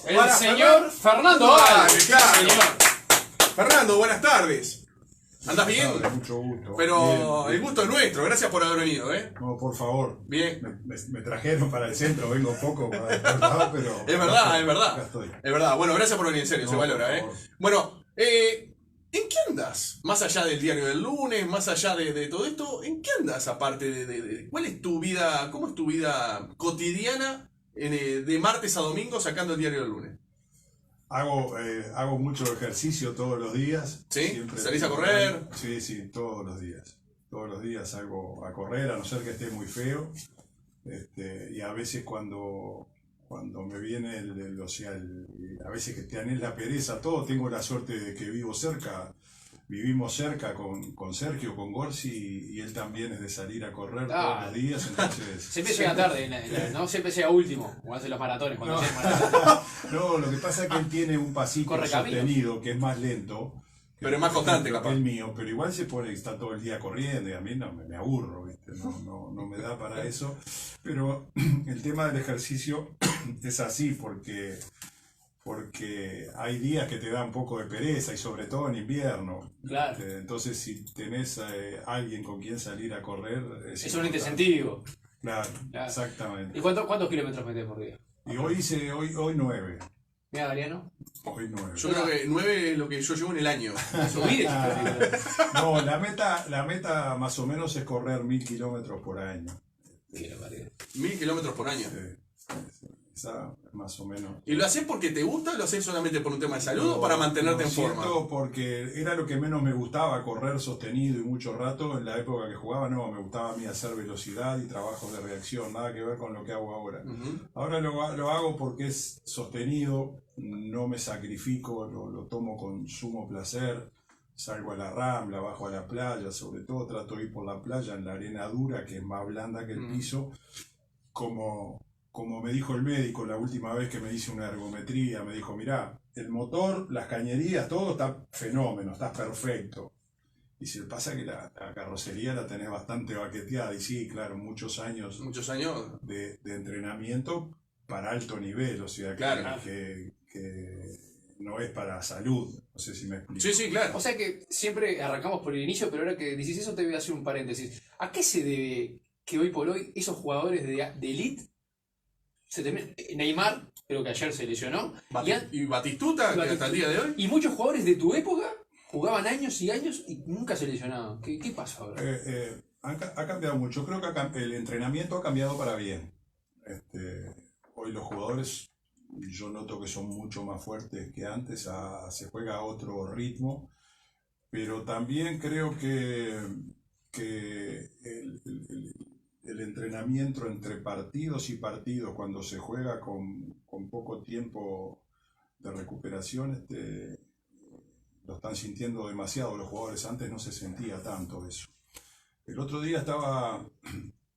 El señor Fernando Álvarez. Claro. Señor. Fernando, buenas tardes. ¿Andás bien? Mucho gusto. Pero Bien. el gusto es nuestro, gracias por haber venido, ¿eh? No, por favor. Bien. Me trajeron para el centro, vengo poco para despertar, pero... Es verdad, es Acá verdad. estoy. Es verdad. Bueno, gracias por venir, en serio, No, se valora, por ¿eh? favor. Bueno, ¿en qué andas? Más allá del diario del lunes, más allá de todo esto, ¿en qué andas aparte cuál es tu vida, cómo es tu vida cotidiana de martes a domingo sacando el diario del lunes? Hago mucho ejercicio todos los días. ¿Sí? Siempre- ¿Salís a correr? Sí, todos los días. Todos los días salgo a correr, a no ser que esté muy feo. Y a veces cuando me viene a veces que te anhela la pereza, todo, tengo la suerte de que vivimos cerca con Sergio, con Gorsi, y él también es de salir a correr todos los días, entonces... Siempre llega tarde, ¿no? Siempre llega último, cuando hace los maratones. Cuando hace maratones. No, lo que pasa es que él tiene un pasito Corre caminos. sostenido que es más lento. Pero es más constante, que capaz. el mío, pero igual se pone, está todo el día corriendo y a mí no me aburro, ¿viste? No me da para eso. Pero el tema del ejercicio es así porque hay días que te da un poco de pereza y sobre todo en invierno. Claro. Entonces si tenés alguien con quien salir a correr Es un importante. incentivo. Claro, Claro. exactamente. ¿Y cuántos kilómetros metés por día? Y hoy 9. Mira, Gariano. Hoy 9. Yo creo que 9 es lo que yo llevo en el año. Subir No, la meta más o menos es correr 1000 kilómetros por año. 1000 kilómetros por año. Esa más o menos. ¿Y lo haces porque te gusta o lo haces solamente por un tema de salud o para mantenerte en forma? Porque era lo que menos me gustaba, correr sostenido y mucho rato. En la época que jugaba, no, me gustaba a mí hacer velocidad y trabajos de reacción, nada que ver con lo que hago ahora. Ujú. Ahora lo hago porque es sostenido, no me sacrifico, lo tomo con sumo placer. Salgo a la rambla, bajo a la playa, sobre todo trato de ir por la playa en la arena dura, que es más blanda que el piso. Como me dijo el médico la última vez que me hice una ergometría, me dijo, mirá, el motor, las cañerías, todo está fenómeno, está perfecto. Y si pasa que la carrocería la tenés bastante baqueteada, y sí, claro, muchos años Muchos años. de entrenamiento para alto nivel, o sea, Claro. que no es para salud, no sé si me explico. Sí, sí, claro. O sea que siempre arrancamos por el inicio, pero ahora que decís eso te voy a hacer un paréntesis. ¿A qué se debe que hoy por hoy esos jugadores de elite se terminan? Neymar, creo que ayer se lesionó, ¿Y Batistuta, que hasta el día de hoy? y muchos jugadores de tu época jugaban años y años y nunca se lesionaban. ¿Qué pasa ahora? Ha cambiado mucho, creo que el entrenamiento ha cambiado para bien. Hoy los jugadores, yo noto que son mucho más fuertes que antes, se juega a otro ritmo, pero también creo que el entrenamiento entre partidos y partidos, cuando se juega con poco tiempo de recuperación, lo están sintiendo demasiado los jugadores. Antes no se sentía tanto eso. El otro día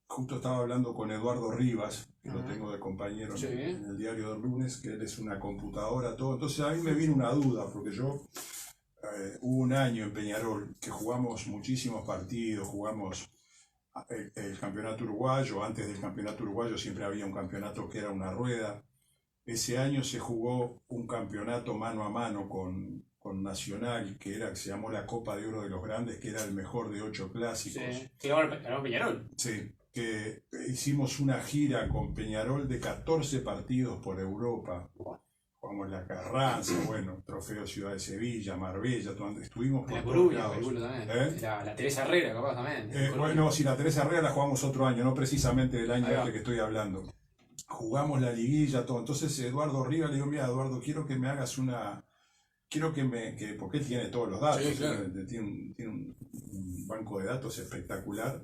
justo estaba hablando con Eduardo Rivas, que lo tengo de compañero Sí. en el diario del lunes, que él es una computadora, todo. Entonces a mí me vino una duda, porque yo hubo un año en Peñarol que jugamos muchísimos partidos, jugamos el campeonato uruguayo. Antes del campeonato uruguayo siempre había un campeonato que era una rueda. Ese año se jugó un campeonato mano a mano con Nacional, que se llamó la Copa de Oro de los Grandes, que era el mejor de 8 clásicos. Sí, que ganó Peñarol. Sí, que hicimos una gira con Peñarol de 14 partidos por Europa. Jugamos la Carranza, bueno, Trofeo Ciudad de Sevilla, Marbella, estuvimos por La todos Coruña, lados. calculo también. ¿Eh? La Teresa Herrera, capaz también. Bueno, si la Teresa Herrera la jugamos otro año, no precisamente del año Ahí va. este que estoy hablando. Jugamos la liguilla, todo. Entonces Eduardo Rivas le digo, mira Eduardo, quiero que me hagas porque él tiene todos los datos, Sí, claro. tiene un banco de datos espectacular.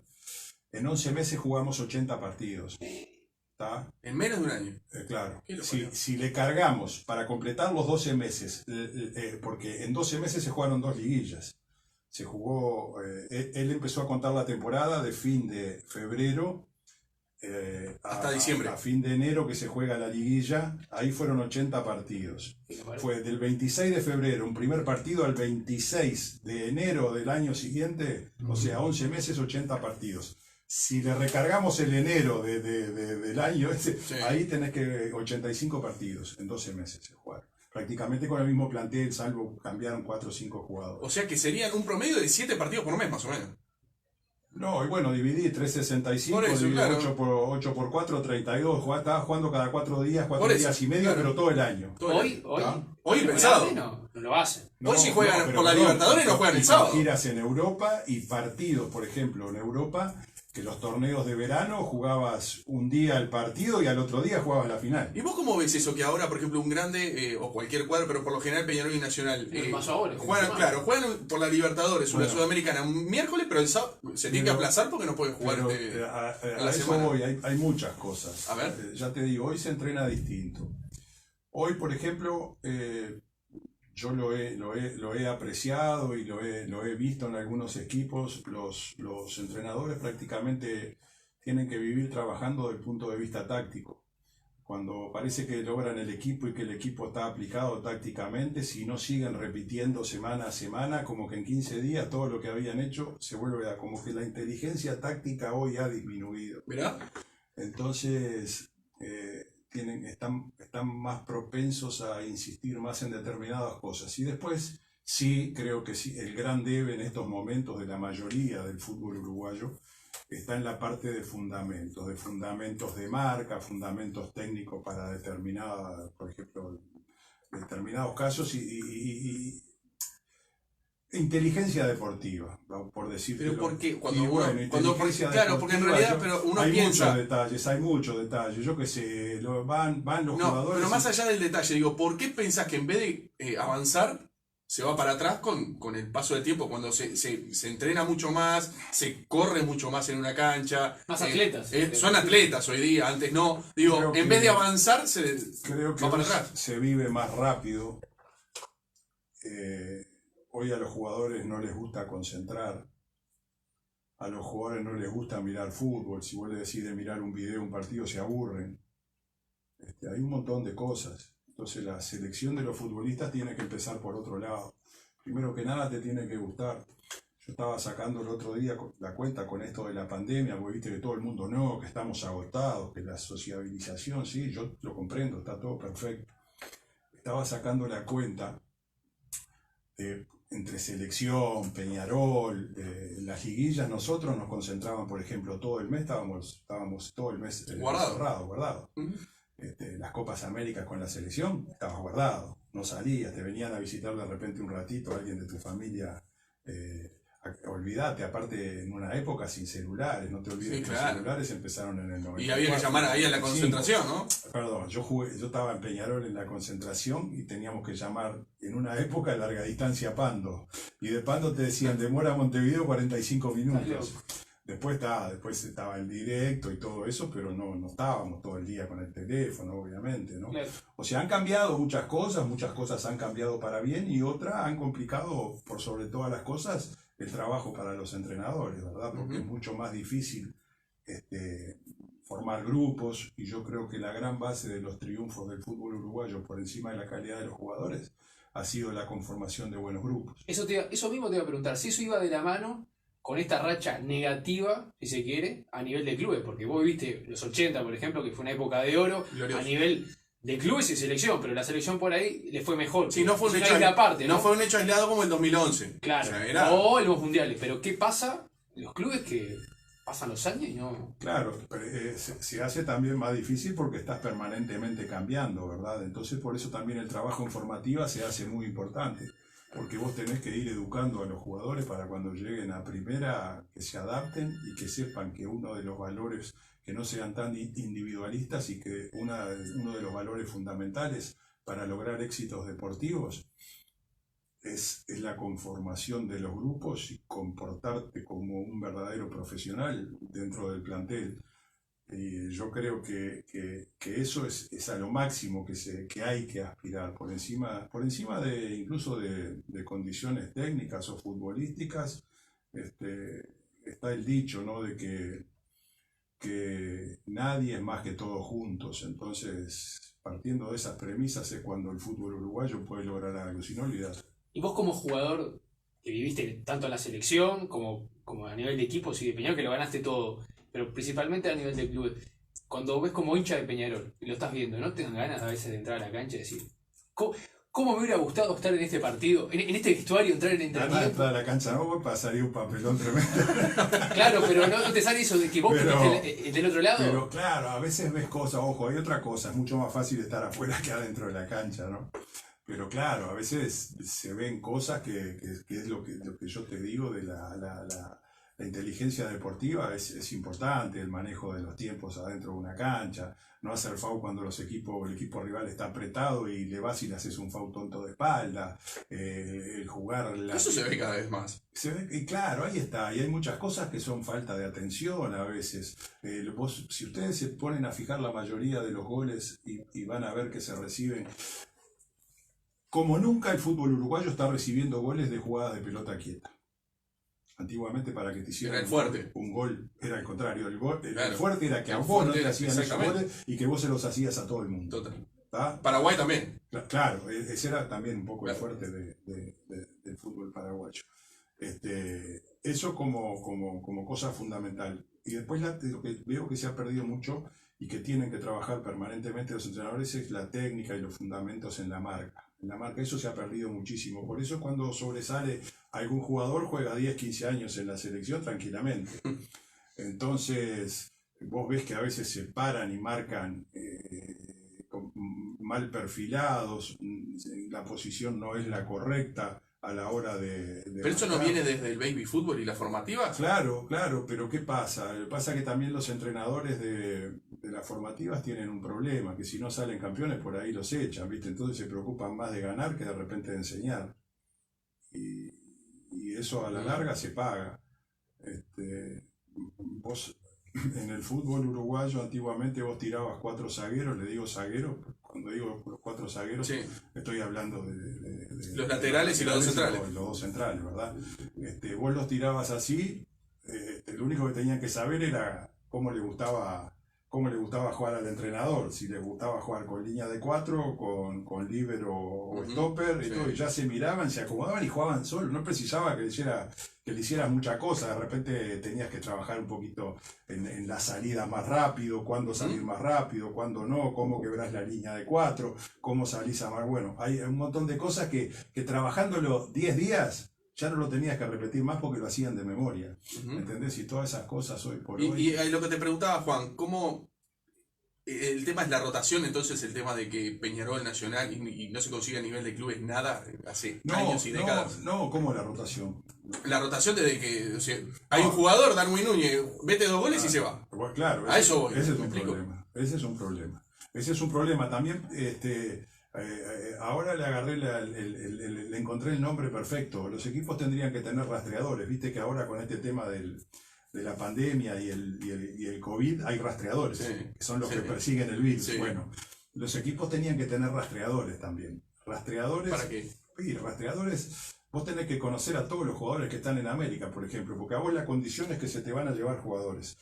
En 11 meses jugamos 80 partidos. ¿Está? En menos de un año. Claro. Qué locura. Si le cargamos para completar los 12 meses, porque en 12 meses se jugaron 2 liguillas. Se jugó, él empezó a contar la temporada de fin de febrero hasta diciembre. A fin de enero, que se juega la liguilla. Ahí fueron 80 partidos. Fue del 26 de febrero, un primer partido, al 26 de enero del año siguiente, o sea, 11 meses, 80 partidos. si le recargamos el enero del año ese, Sí. ahí tenés que 85 partidos en 12 meses se jugaron. Prácticamente con el mismo plantel, salvo cambiaron 4 o 5 jugadores. O sea que serían un promedio de 7 partidos por mes, más o menos. No, y bueno, dividí 365, Por eso, dividí claro. 8 por 4, 32. Estaba jugando cada 4 días, 4 Por eso, días y medio, claro. pero todo el año. Todo Hoy, el- hoy, ¿Ah? Hoy pero pensado. antes no lo hacen. Hoy si juegan pero por la Libertadores no juegan el y sábado. con giras en Europa y partidos, por ejemplo, en Europa, que los torneos de verano jugabas un día el partido y al otro día jugabas la final. ¿Y vos cómo ves eso? Que ahora, por ejemplo, un grande o cualquier cuadro, pero por lo general Peñarol y Nacional, Lo que pasó ahora, juegan, que claro, juegan por la Libertadores o la Bueno. Sudamericana un miércoles, pero el sábado se tiene que Pero- aplazar porque no pueden jugar. Pero, a la eso semana. voy, hay muchas cosas. A ver. Ya te digo, hoy se entrena distinto. Hoy, por ejemplo, yo lo he apreciado y lo he visto en algunos equipos. Los entrenadores prácticamente tienen que vivir trabajando desde el punto de vista táctico. Cuando parece que logran el equipo y que el equipo está aplicado tácticamente, si no siguen repitiendo semana a semana, como que en 15 días todo lo que habían hecho se vuelve a... como que la inteligencia táctica hoy ha disminuido. ¿Verdad? Entonces, están más propensos a insistir más en determinadas cosas. Y después, sí, creo que sí, el gran debe en estos momentos de la mayoría del fútbol uruguayo está en la parte de fundamentos de marca, fundamentos técnicos para determinadas, por ejemplo, determinados casos y inteligencia deportiva, por decirlo. Pero porque cuando Y uno, bueno, cuando, inteligencia claro, porque en deportiva, realidad, pero uno hay piensa, hay muchos detalles, yo qué sé, van los no, jugadores. pero más allá del detalle, digo, ¿por qué pensás que en vez de avanzar, se va para atrás con el paso del tiempo? Cuando se entrena mucho más, se corre mucho más en una cancha. Más atletas. Son atletas hoy día, antes no. Digo, Creo en que- vez de avanzar, Creo que va para hoy atrás. se vive más rápido. Hoy a los jugadores no les gusta concentrar. A los jugadores no les gusta mirar fútbol. Si vos les decís de mirar un video, un partido, se aburren. Hay un montón de cosas. Entonces la selección de los futbolistas tiene que empezar por otro lado. Primero que nada te tiene que gustar. Yo estaba sacando el otro día la cuenta con esto de la pandemia, porque viste que todo el mundo no, que estamos agotados, que la sociabilización, sí, yo lo comprendo, está todo perfecto. Estaba sacando la cuenta entre selección, Peñarol, las liguillas, nosotros nos concentraban, por ejemplo, todo el mes, estábamos todo el mes guardado. Ujú. Las Copas Américas con la selección, estabas guardado, no salías, te venían a visitar de repente un ratito alguien de tu familia. Olvídate, aparte en una época sin celulares, no te olvides Sí, que claro. los celulares empezaron en el 94. Y había que llamar ahí a la 95. concentración, ¿no? Perdón, yo estaba en Peñarol en la concentración y teníamos que llamar en una época de larga distancia a Pando. Y de Pando te decían, demora a Montevideo 45 minutos. Después estaba el directo y todo eso, pero no estábamos todo el día con el teléfono, obviamente, ¿no? Claro. O sea, han cambiado muchas cosas han cambiado para bien y otras han complicado, por sobre todas las cosas, el trabajo para los entrenadores, ¿verdad? Porque Ujú. es mucho más difícil formar grupos y yo creo que la gran base de los triunfos del fútbol uruguayo por encima de la calidad de los jugadores ha sido la conformación de buenos grupos. Eso mismo te iba a preguntar, si eso iba de la mano con esta racha negativa, si se quiere, a nivel de clubes, porque vos viste los 80, por ejemplo, que fue una época de oro, Glorioso. a nivel de clubes y selección, pero la selección por ahí le fue mejor. Sí, no fue un Es una hecho isla aparte, ¿no? no fue un hecho aislado como el 2011. Claro, O sea, era- o los mundiales, pero ¿qué pasa? Los clubes que pasan los años y no... Claro, pero, se hace también más difícil porque estás permanentemente cambiando, ¿verdad? Entonces por eso también el trabajo en formativa se hace muy importante, porque vos tenés que ir educando a los jugadores para cuando lleguen a primera que se adapten y que sepan que uno de los valores, que no sean tan individualistas y que uno de los valores fundamentales para lograr éxitos deportivos es la conformación de los grupos y comportarte como un verdadero profesional dentro del plantel. Y yo creo que eso es a lo máximo que hay que aspirar, por encima de incluso de condiciones técnicas o futbolísticas. Está el dicho, ¿no?, de que nadie es más que todos juntos. Entonces, partiendo de esas premisas es cuando el fútbol uruguayo puede lograr algo, si no, olvidate. Y vos como jugador que viviste tanto en la selección como a nivel de equipos y de Peñarol, que lo ganaste todo, pero principalmente a nivel de clubes. Cuando ves como hincha de Peñarol y lo estás viendo, ¿no te dan ganas a veces de entrar a la cancha y decir, ¿cómo me hubiera gustado estar en este partido, en este vestuario, entrar en Además, entretiempo? entrar a la cancha no para salir un papelón tremendo. Claro, pero no te sale eso de que vos Pero- pusiste del otro lado. Pero claro, a veces ves cosas, ojo, hay otra cosa, es mucho más fácil estar afuera que adentro de la cancha, ¿no? Pero claro, a veces se ven cosas que es lo que yo te digo de la inteligencia deportiva, es importante, el manejo de los tiempos adentro de una cancha, no hacer foul cuando el equipo rival está apretado y le vas y le haces un foul tonto de espalda, el jugar... Eso se ve cada vez más. Y claro, ahí está, y hay muchas cosas que son falta de atención a veces. Si ustedes se ponen a fijar la mayoría de los goles y van a ver que se reciben, como nunca el fútbol uruguayo está recibiendo goles de jugadas de pelota quieta. Antiguamente para que te hicieran Era el fuerte. un gol, era al contrario, el Claro. fuerte era que a El vos no fuerte, te hacían esos exactamente. goles y que vos se los hacías a todo el mundo. Total. ¿Tá? Paraguay también. Claro, ese era también un poco el Claro. fuerte del fútbol paraguayo. Eso como cosa fundamental. Y después lo que veo que se ha perdido mucho y que tienen que trabajar permanentemente los entrenadores es la técnica y los fundamentos en la marca. En la marca eso se ha perdido muchísimo. Por eso cuando sobresale algún jugador juega 10, 15 años en la selección tranquilamente. Entonces vos ves que a veces se paran y marcan mal perfilados, la posición no es la correcta a la hora de Pero eso no marcar. viene desde el baby fútbol y las formativas. Claro, pero ¿qué pasa? Pasa que también los entrenadores de las formativas tienen un problema, que si no salen campeones por ahí los echan, ¿viste? Entonces se preocupan más de ganar que de repente de enseñar. Y eso a la larga se paga. Vos en el fútbol uruguayo antiguamente vos tirabas 4 zagueros, le digo zagueros, cuando digo los 4 zagueros Sí. estoy hablando de Los laterales y los dos centrales. Los dos centrales, ¿verdad? Vos los tirabas así, lo único que tenían que saber era cómo le gustaba jugar al entrenador, si le gustaba jugar con línea de 4, con líbero o Ujú, stopper, sí. y todo, y ya se miraban, se acomodaban y jugaban solos, no precisaba que le hicieras mucha cosa, de repente tenías que trabajar un poquito en la salida más rápido, cuándo salir más rápido, cuándo no, cómo quebrás la línea de 4, cómo salís a más, bueno, hay un montón de cosas que trabajándolo 10 días, ya no lo tenías que repetir más porque lo hacían de memoria. Ujú. ¿Entendés? Y todas esas cosas hoy por Y, hoy. y lo que te preguntaba, Juan, ¿cómo el tema es la rotación? Entonces, el tema de que Peñarol Nacional y no se consigue a nivel de clubes nada hace años y décadas. No, ¿cómo la rotación? La rotación desde que o sea, hay un jugador, Darwin Núñez, mete 2 goles y se va. Bueno, claro, A eso voy, ese es ¿me un explico? problema. Ese es un problema. Ese es un problema. También, ahora le agarré, le encontré el nombre perfecto. Los equipos tendrían que tener rastreadores. Viste que ahora con este tema de la pandemia y el COVID hay rastreadores, Sí, que son los sí. que persiguen el virus. Sí. Bueno, los equipos tenían que tener rastreadores también. Rastreadores. ¿Para qué? Y rastreadores, vos tenés que conocer a todos los jugadores que están en América, por ejemplo, porque a vos la condición es que se te van a llevar jugadores.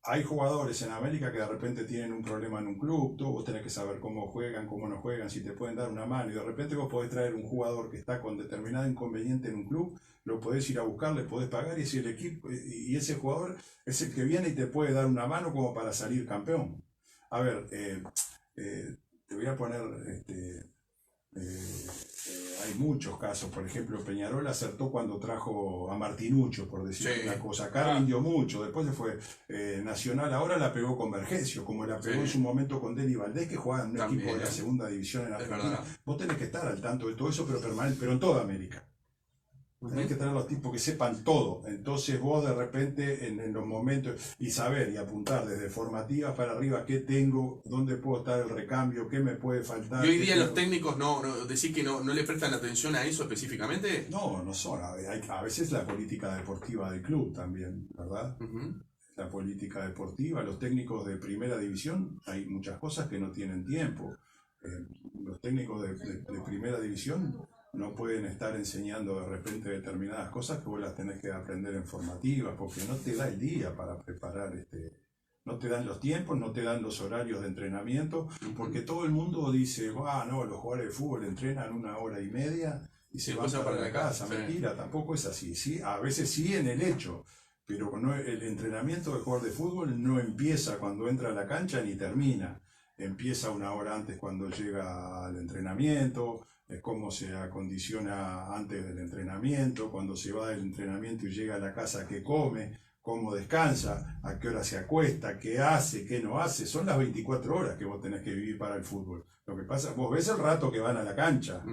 Hay jugadores en América que de repente tienen un problema en un club, vos tenés que saber cómo juegan, cómo no juegan, si te pueden dar una mano, y de repente vos podés traer un jugador que está con determinado inconveniente en un club, lo podés ir a buscar, le podés pagar, y si el equipo, y ese jugador es el que viene y te puede dar una mano como para salir campeón. A ver, te voy a poner, hay muchos casos, por ejemplo, Peñarol acertó cuando trajo a Martinuccio, por decir Sí. una cosa. Acá rindió mucho, después se fue Nacional, ahora la pegó con Vergesio, como la pegó Sí. en su momento con Deli Valdés, que jugaba en un También. equipo de la segunda división en Es Argentina. verdad. Vos tenés que estar al tanto de todo eso, pero permanente, pero en toda América. Tenés que tener los tipos que sepan todo. Entonces vos de repente en los momentos y saber y apuntar desde formativas para arriba qué tengo, dónde puedo estar el recambio, qué me puede faltar. Y hoy qué día tengo. los técnicos decir que no le prestan atención a eso específicamente. No son. A veces la política deportiva del club también, ¿verdad? Ujú. La política deportiva, los técnicos de primera división, hay muchas cosas que no tienen tiempo. Los técnicos de primera división no pueden estar enseñando de repente determinadas cosas que vos las tenés que aprender en formativas, porque no te da el día para preparar, no te dan los tiempos, no te dan los horarios de entrenamiento, porque todo el mundo dice, no, los jugadores de fútbol entrenan 1 hora y media y se van después para la casa. sí. Mentira, tampoco es así. ¿Sí? A veces sí en el hecho, pero el entrenamiento del jugador de fútbol no empieza cuando entra a la cancha ni termina. Empieza una hora antes cuando llega al entrenamiento, cómo se acondiciona antes del entrenamiento, cuando se va del entrenamiento y llega a la casa, qué come, cómo descansa, a qué hora se acuesta, qué hace, qué no hace. Son las 24 horas que vos tenés que vivir para el fútbol. Lo que pasa, vos ves el rato que van a la cancha.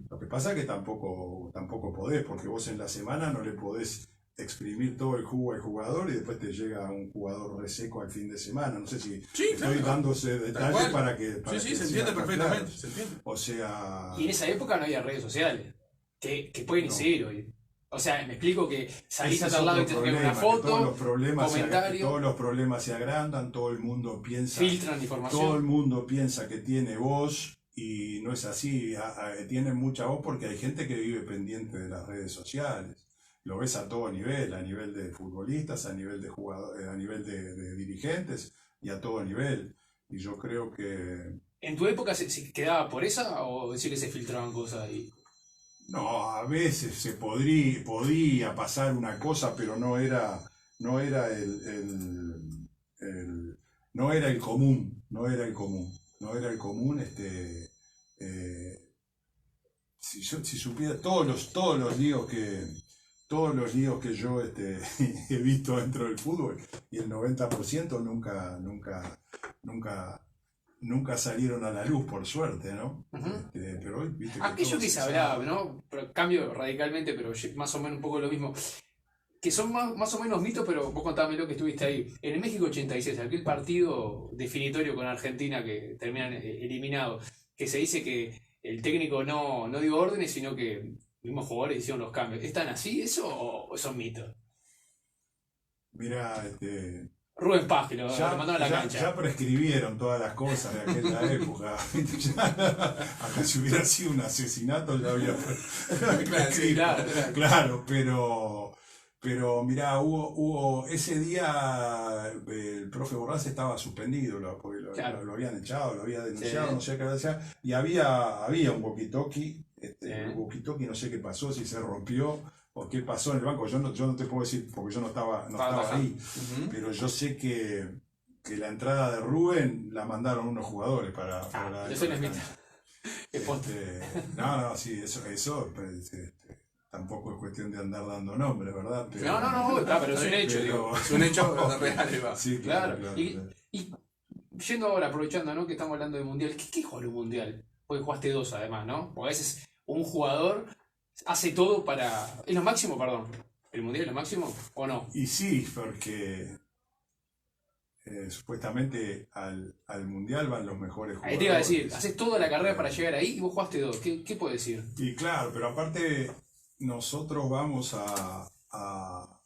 Lo que pasa es que tampoco podés, porque vos en la semana no le podés exprimir todo el jugo al jugador y después te llega un jugador reseco al fin de semana. No sé si estoy dándose detalles para que... Sí, se entiende perfectamente. Se entiende. O sea... Y en esa época no había redes sociales, que pueden incidir hoy. O sea, me explico que salís a tal lado y te sacan una foto, todos los problemas se agrandan, todo el mundo piensa... Filtran información. Todo el mundo piensa que tiene voz y no es así. Tiene mucha voz porque hay gente que vive pendiente de las redes sociales. Lo ves a todo nivel, a nivel de futbolistas, a nivel de jugadores, a nivel de dirigentes y a todo nivel. Y yo creo que... ¿En tu época se quedaba por esa o decir que se filtraban cosas ahí? No, a veces se podía pasar una cosa, pero no era el común, no era el común. Si supiera todos los líos que yo he visto dentro del fútbol, y el 90% nunca salieron a la luz, por suerte, ¿no? Pero hoy, viste, aquello que se hablaba, ¿no? Pero cambio radicalmente, pero más o menos un poco lo mismo. Que son más o menos mitos, pero vos contame lo que estuviste ahí. En el México 86, aquel partido definitorio con Argentina que terminan eliminados, que se dice que el técnico no dio órdenes, sino que los mismos jugadores hicieron los cambios. ¿Están así eso o son mitos? Mira, Rubén Paz, que lo mandaron a la cancha. Ya prescribieron todas las cosas de aquella época. Hasta si hubiera sido un asesinato ya había prescrito. Claro, pero mirá, hubo ese día el profe Borrás estaba suspendido, porque lo habían echado, lo había denunciado, no sé qué decía, y había un walkie-talkie, un walkie-talkie, no sé qué pasó, si se rompió o qué pasó en el banco. Yo no te puedo decir porque yo no estaba ahí, pero yo sé que la entrada de Rubén la mandaron unos jugadores para eso no es mito. Sí, eso tampoco es cuestión de andar dando nombres, ¿verdad? Pero, pero es un hecho, digo. Es un hecho real. Sí, claro. Y yendo ahora, aprovechando, ¿no?, que estamos hablando de Mundial, ¿qué jugó el Mundial? Porque jugaste 2 además, ¿no? Porque a veces un jugador hace todo para... ¿Es lo máximo, perdón? ¿El Mundial es lo máximo o no? Y sí, porque supuestamente al Mundial van los mejores jugadores. Ahí te iba a decir, haces toda la carrera para llegar ahí y vos jugaste 2. ¿Qué puedes decir? Y claro, pero aparte nosotros vamos a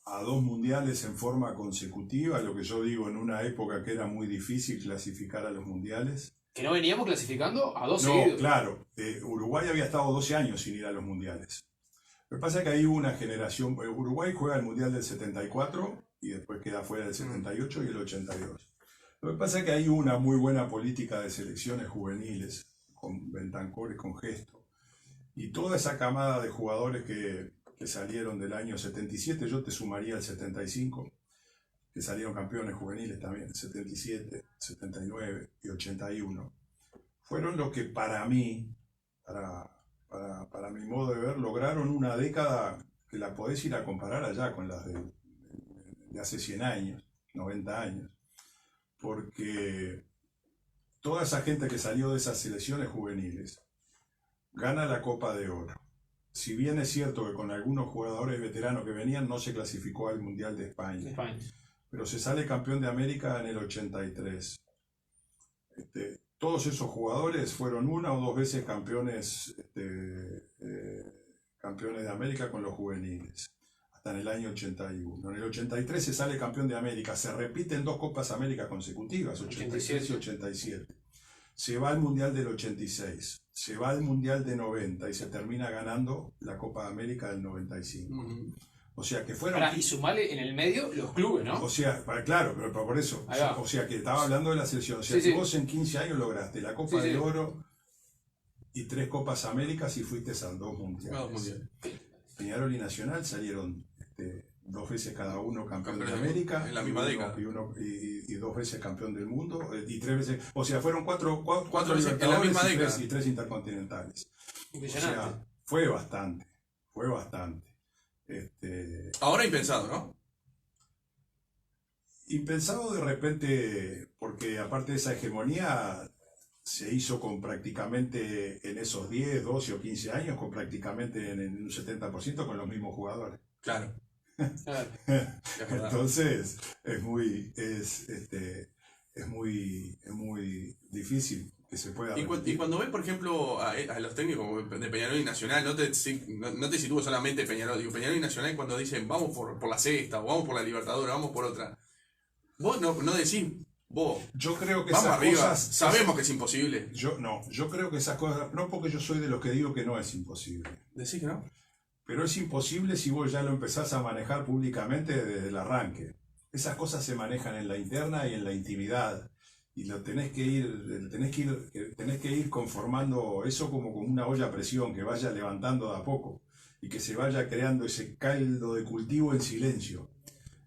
2 mundiales en forma consecutiva, lo que yo digo en una época que era muy difícil clasificar a los mundiales. ¿Que no veníamos clasificando a 2 No, seguidos? claro, Uruguay había estado 12 años sin ir a los mundiales. Lo que pasa es que hay una generación, Uruguay juega el mundial del 74 y después queda fuera del 78 y el 82. Lo que pasa es que hay una muy buena política de selecciones juveniles, con Bentancur y con Gesto. Y toda esa camada de jugadores que salieron del año 77, yo te sumaría el 75, que salieron campeones juveniles también, 77, 79 y 81, fueron los que para mí, para mi modo de ver, lograron una década que la podés ir a comparar allá con las de hace 100 años, 90 años, porque toda esa gente que salió de esas selecciones juveniles gana la Copa de Oro. Si bien es cierto que con algunos jugadores veteranos que venían no se clasificó al Mundial de España. Pero se sale campeón de América en el 83. Todos esos jugadores fueron 1 o 2 veces campeones de América con los juveniles, hasta en el año 81. En el 83 se sale campeón de América, se repiten 2 Copas América consecutivas, 86 y 87. Se va al Mundial del 86, se va al Mundial de 90 y se termina ganando la Copa de América del 95. O sea que fueron... Y sumale en el medio los clubes, ¿no? O sea, claro, pero por eso. O sea que estaba hablando de la selección. O sea que vos en 15 años lograste la Copa de Oro y 3 Copas Américas y fuiste a 2 mundiales. Peñarol y Nacional salieron 2 veces cada uno campeón de Campeones América. en la misma década. Y 2 veces campeón del mundo. Y 3 veces. O sea, fueron 4 veces en la misma década. Y 3 intercontinentales. O Impresionante. sea, fue bastante. Fue bastante. Ahora impensado, ¿no? Impensado de repente, porque aparte de esa hegemonía, se hizo con prácticamente en esos 10, 12 o 15 años, con prácticamente en un 70% con los mismos jugadores. Claro. Claro. Es verdad. Entonces, es muy difícil que se pueda Y repetir. cuando ves, por ejemplo, a los técnicos de Peñarol y Nacional, no te sitúo solamente Peñarol, digo Peñarol y Nacional cuando dicen vamos por la sexta, o vamos por la Libertadores, vamos por otra. Vos no decís, vos, Yo creo que vamos esas arriba, cosas... sabemos que es imposible. Yo creo que esas cosas... No porque yo soy de los que digo que no es imposible. ¿Decís que no? Pero es imposible si vos ya lo empezás a manejar públicamente desde el arranque. Esas cosas se manejan en la interna y en la intimidad. Y lo tenés que ir conformando eso como con una olla a presión, que vaya levantando de a poco. Y que se vaya creando ese caldo de cultivo en silencio.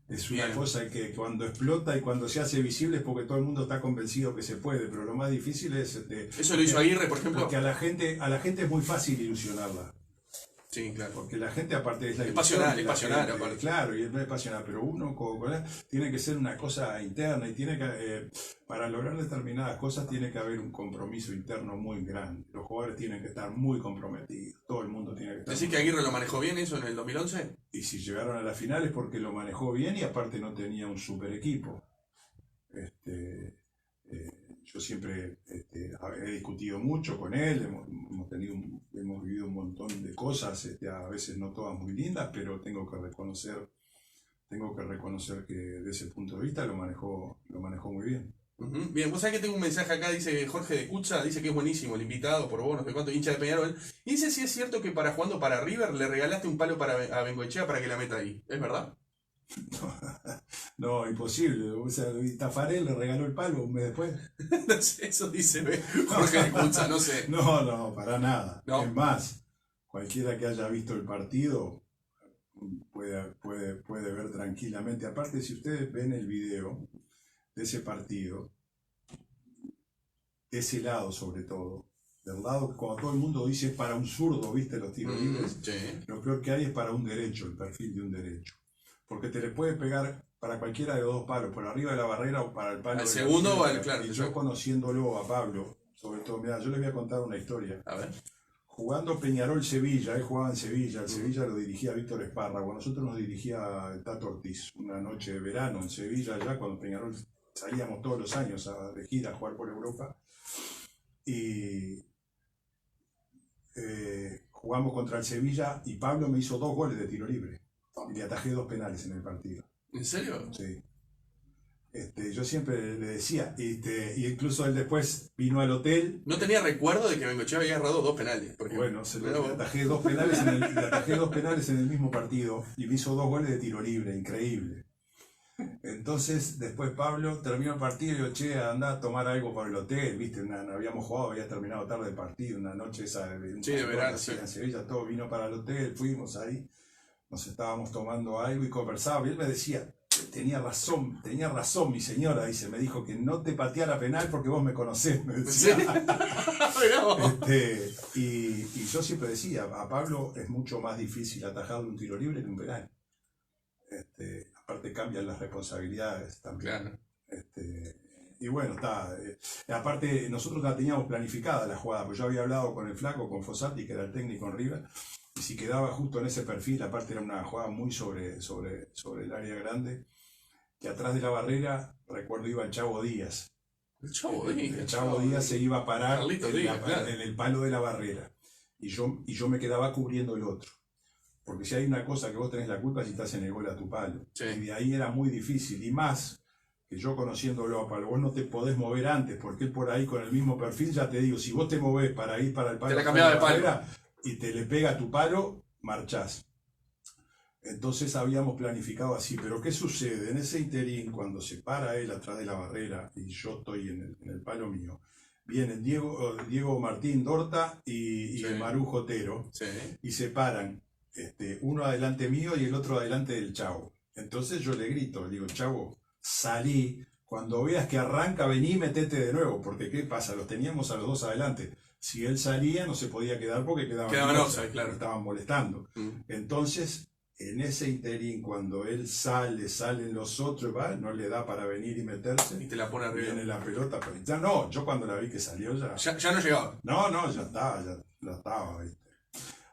Es una Bien. cosa que cuando explota y cuando se hace visible es porque todo el mundo está convencido que se puede, pero lo más difícil es... Eso lo hizo Aguirre, por ejemplo. Porque a la gente es muy fácil ilusionarla. Sí, claro. Porque la gente aparte es la Es ilusión pasional, de es la pasional, gente, aparte. claro, y es pasional, pero uno tiene que ser una cosa interna y tiene que, para lograr determinadas cosas tiene que haber un compromiso interno muy grande. Los jugadores tienen que estar muy comprometidos, todo el mundo tiene que estar. ¿Decís que Aguirre lo manejó bien eso en el 2011? Y si llegaron a la final es porque lo manejó bien y aparte no tenía un super equipo. Yo siempre he discutido mucho con él, hemos vivido un montón de cosas, a veces no todas muy lindas, pero tengo que reconocer que desde ese punto de vista lo manejó muy bien. Ujú. Bien, vos sabés que tengo un mensaje acá, dice Jorge de Cucha, dice que es buenísimo el invitado, por vos, no sé cuánto, hincha de Peñarol. Y dice si es cierto que jugando para River le regalaste un palo a Bengoechea para que la meta ahí. ¿Es verdad? No, imposible. O sea, Tafarel le regaló el palo un mes después. No sé, eso dice Jorge de Cucha, no sé. No, para nada. No. Es más, cualquiera que haya visto el partido puede ver tranquilamente. Aparte, si ustedes ven el video de ese partido, de ese lado sobre todo, del lado que cuando todo el mundo dice para un zurdo, viste los tiros libres, Sí. lo peor que hay es para un derecho, el perfil de un derecho. Porque te le puede pegar para cualquiera de los dos palos, por arriba de la barrera o para el palo. Al de la segundo izquierda. o al claro. Y yo conociéndolo a Pablo, sobre todo, mira, yo les voy a contar una historia. A ver. Jugando Peñarol-Sevilla, él jugaba en Sevilla, el Sevilla lo dirigía Víctor Espárrago, nosotros nos dirigía el Tato Ortiz, una noche de verano en Sevilla, ya cuando Peñarol salíamos todos los años de gira a jugar por Europa, y jugamos contra el Sevilla y Pablo me hizo 2 goles de tiro libre, y le atajé 2 penales en el partido. ¿En serio? Sí. Yo siempre le decía, y incluso él después vino al hotel. No tenía recuerdo de que Bengoechea había agarrado 2 penales. Porque, Bueno, le atajé 2 penales le atajé 2 penales en el mismo partido y me hizo 2 goles de tiro libre, increíble. Entonces, después Pablo terminó el partido y yo, che, andá a tomar algo por el hotel, viste, habíamos jugado, había terminado tarde el partido, una noche esa de verano, sí. En Sevilla, todo vino para el hotel, fuimos ahí, nos estábamos tomando algo y conversábamos, y él me decía, tenía razón mi señora, dice, me dijo que no te pateara penal porque vos me conocés, me decía. Y yo siempre decía, a Pablo es mucho más difícil atajarle un tiro libre que un penal. Aparte cambian las responsabilidades también. Claro. Y bueno, está. Aparte, nosotros la teníamos planificada la jugada, porque yo había hablado con el flaco, con Fossati, que era el técnico en River, y si quedaba justo en ese perfil, aparte era una jugada muy sobre el área grande, que atrás de la barrera, recuerdo, iba el Chavo Díaz. El Chavo Díaz se iba a parar claro. en el palo de la barrera, y yo me quedaba cubriendo el otro. Porque si hay una cosa que vos tenés la culpa si estás en el gol a tu palo. Sí. Y de ahí era muy difícil. Y más que yo conociéndolo a Pablo, vos no te podés mover antes, porque él por ahí con el mismo perfil, ya te digo, si vos te movés para ir para el palo, te la cambiaba de palo y te le pega a tu palo, marchás. Entonces habíamos planificado así. Pero ¿qué sucede? En ese interín, cuando se para él atrás de la barrera y yo estoy en el palo mío, vienen Diego Martín Dorta y sí. Marujo Otero, sí. y se paran uno adelante mío y el otro adelante del Chavo. Entonces yo le grito, le digo, Chavo, salí, cuando veas que arranca, vení y metete de nuevo, porque ¿qué pasa? Los teníamos a los dos adelante. Si él salía no se podía quedar porque quedaban offside, claro. estaban molestando. Entonces, en ese interín, cuando él salen los otros, ¿va? No le da para venir y meterse. Y te la pone arriba. Viene la pelota, pero ya no, yo cuando la vi que salió ya no llegaba. No, ya estaba, ¿viste?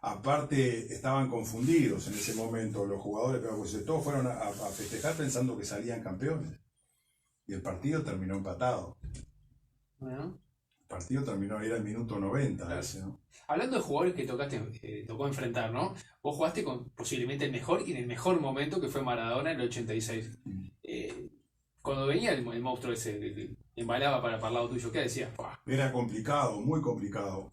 Aparte, estaban confundidos en ese momento los jugadores, pero pues todos fueron a festejar pensando que salían campeones. Y el partido terminó empatado. Bueno. El partido terminó, era el minuto 90 Claro. ese, ¿no? Hablando de jugadores que tocó enfrentar, ¿no? Vos jugaste con posiblemente el mejor y en el mejor momento que fue Maradona en el 86. Cuando venía el monstruo ese, que embalaba para el lado tuyo, ¿qué decías? ¡Pah! Era complicado, muy complicado.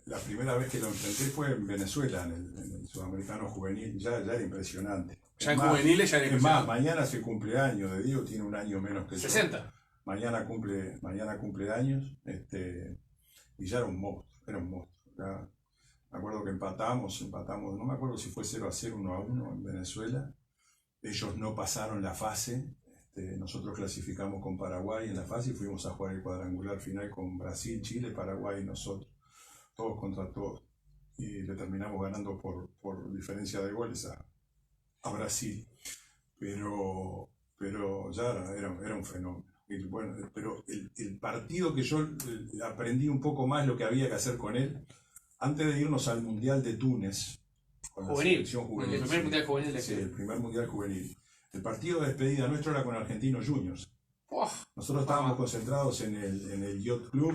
La primera vez que lo enfrenté fue en Venezuela, en el Sudamericano Juvenil. Ya era impresionante. Ya en juveniles ya era Es más, impresionante. mañana se cumpleaños de Diego, tiene un año menos que yo. 60. Mañana cumple años, y ya era un monstruo. Me acuerdo que empatamos, no me acuerdo si fue 0-0, 1-1 en Venezuela. Ellos no pasaron la fase, nosotros clasificamos con Paraguay en la fase y fuimos a jugar el cuadrangular final con Brasil, Chile, Paraguay y nosotros, todos contra todos. Y le terminamos ganando por diferencia de goles a Brasil. Pero ya era un fenómeno. Y bueno, pero el partido que yo aprendí un poco más lo que había que hacer con él, antes de irnos al Mundial de Túnez, con la selección juvenil. El primer Mundial Juvenil de Sí, el primer Mundial Juvenil. El partido de despedida nuestro era con Argentinos Juniors. ¡Oh! Nosotros estábamos concentrados en el Yacht Club,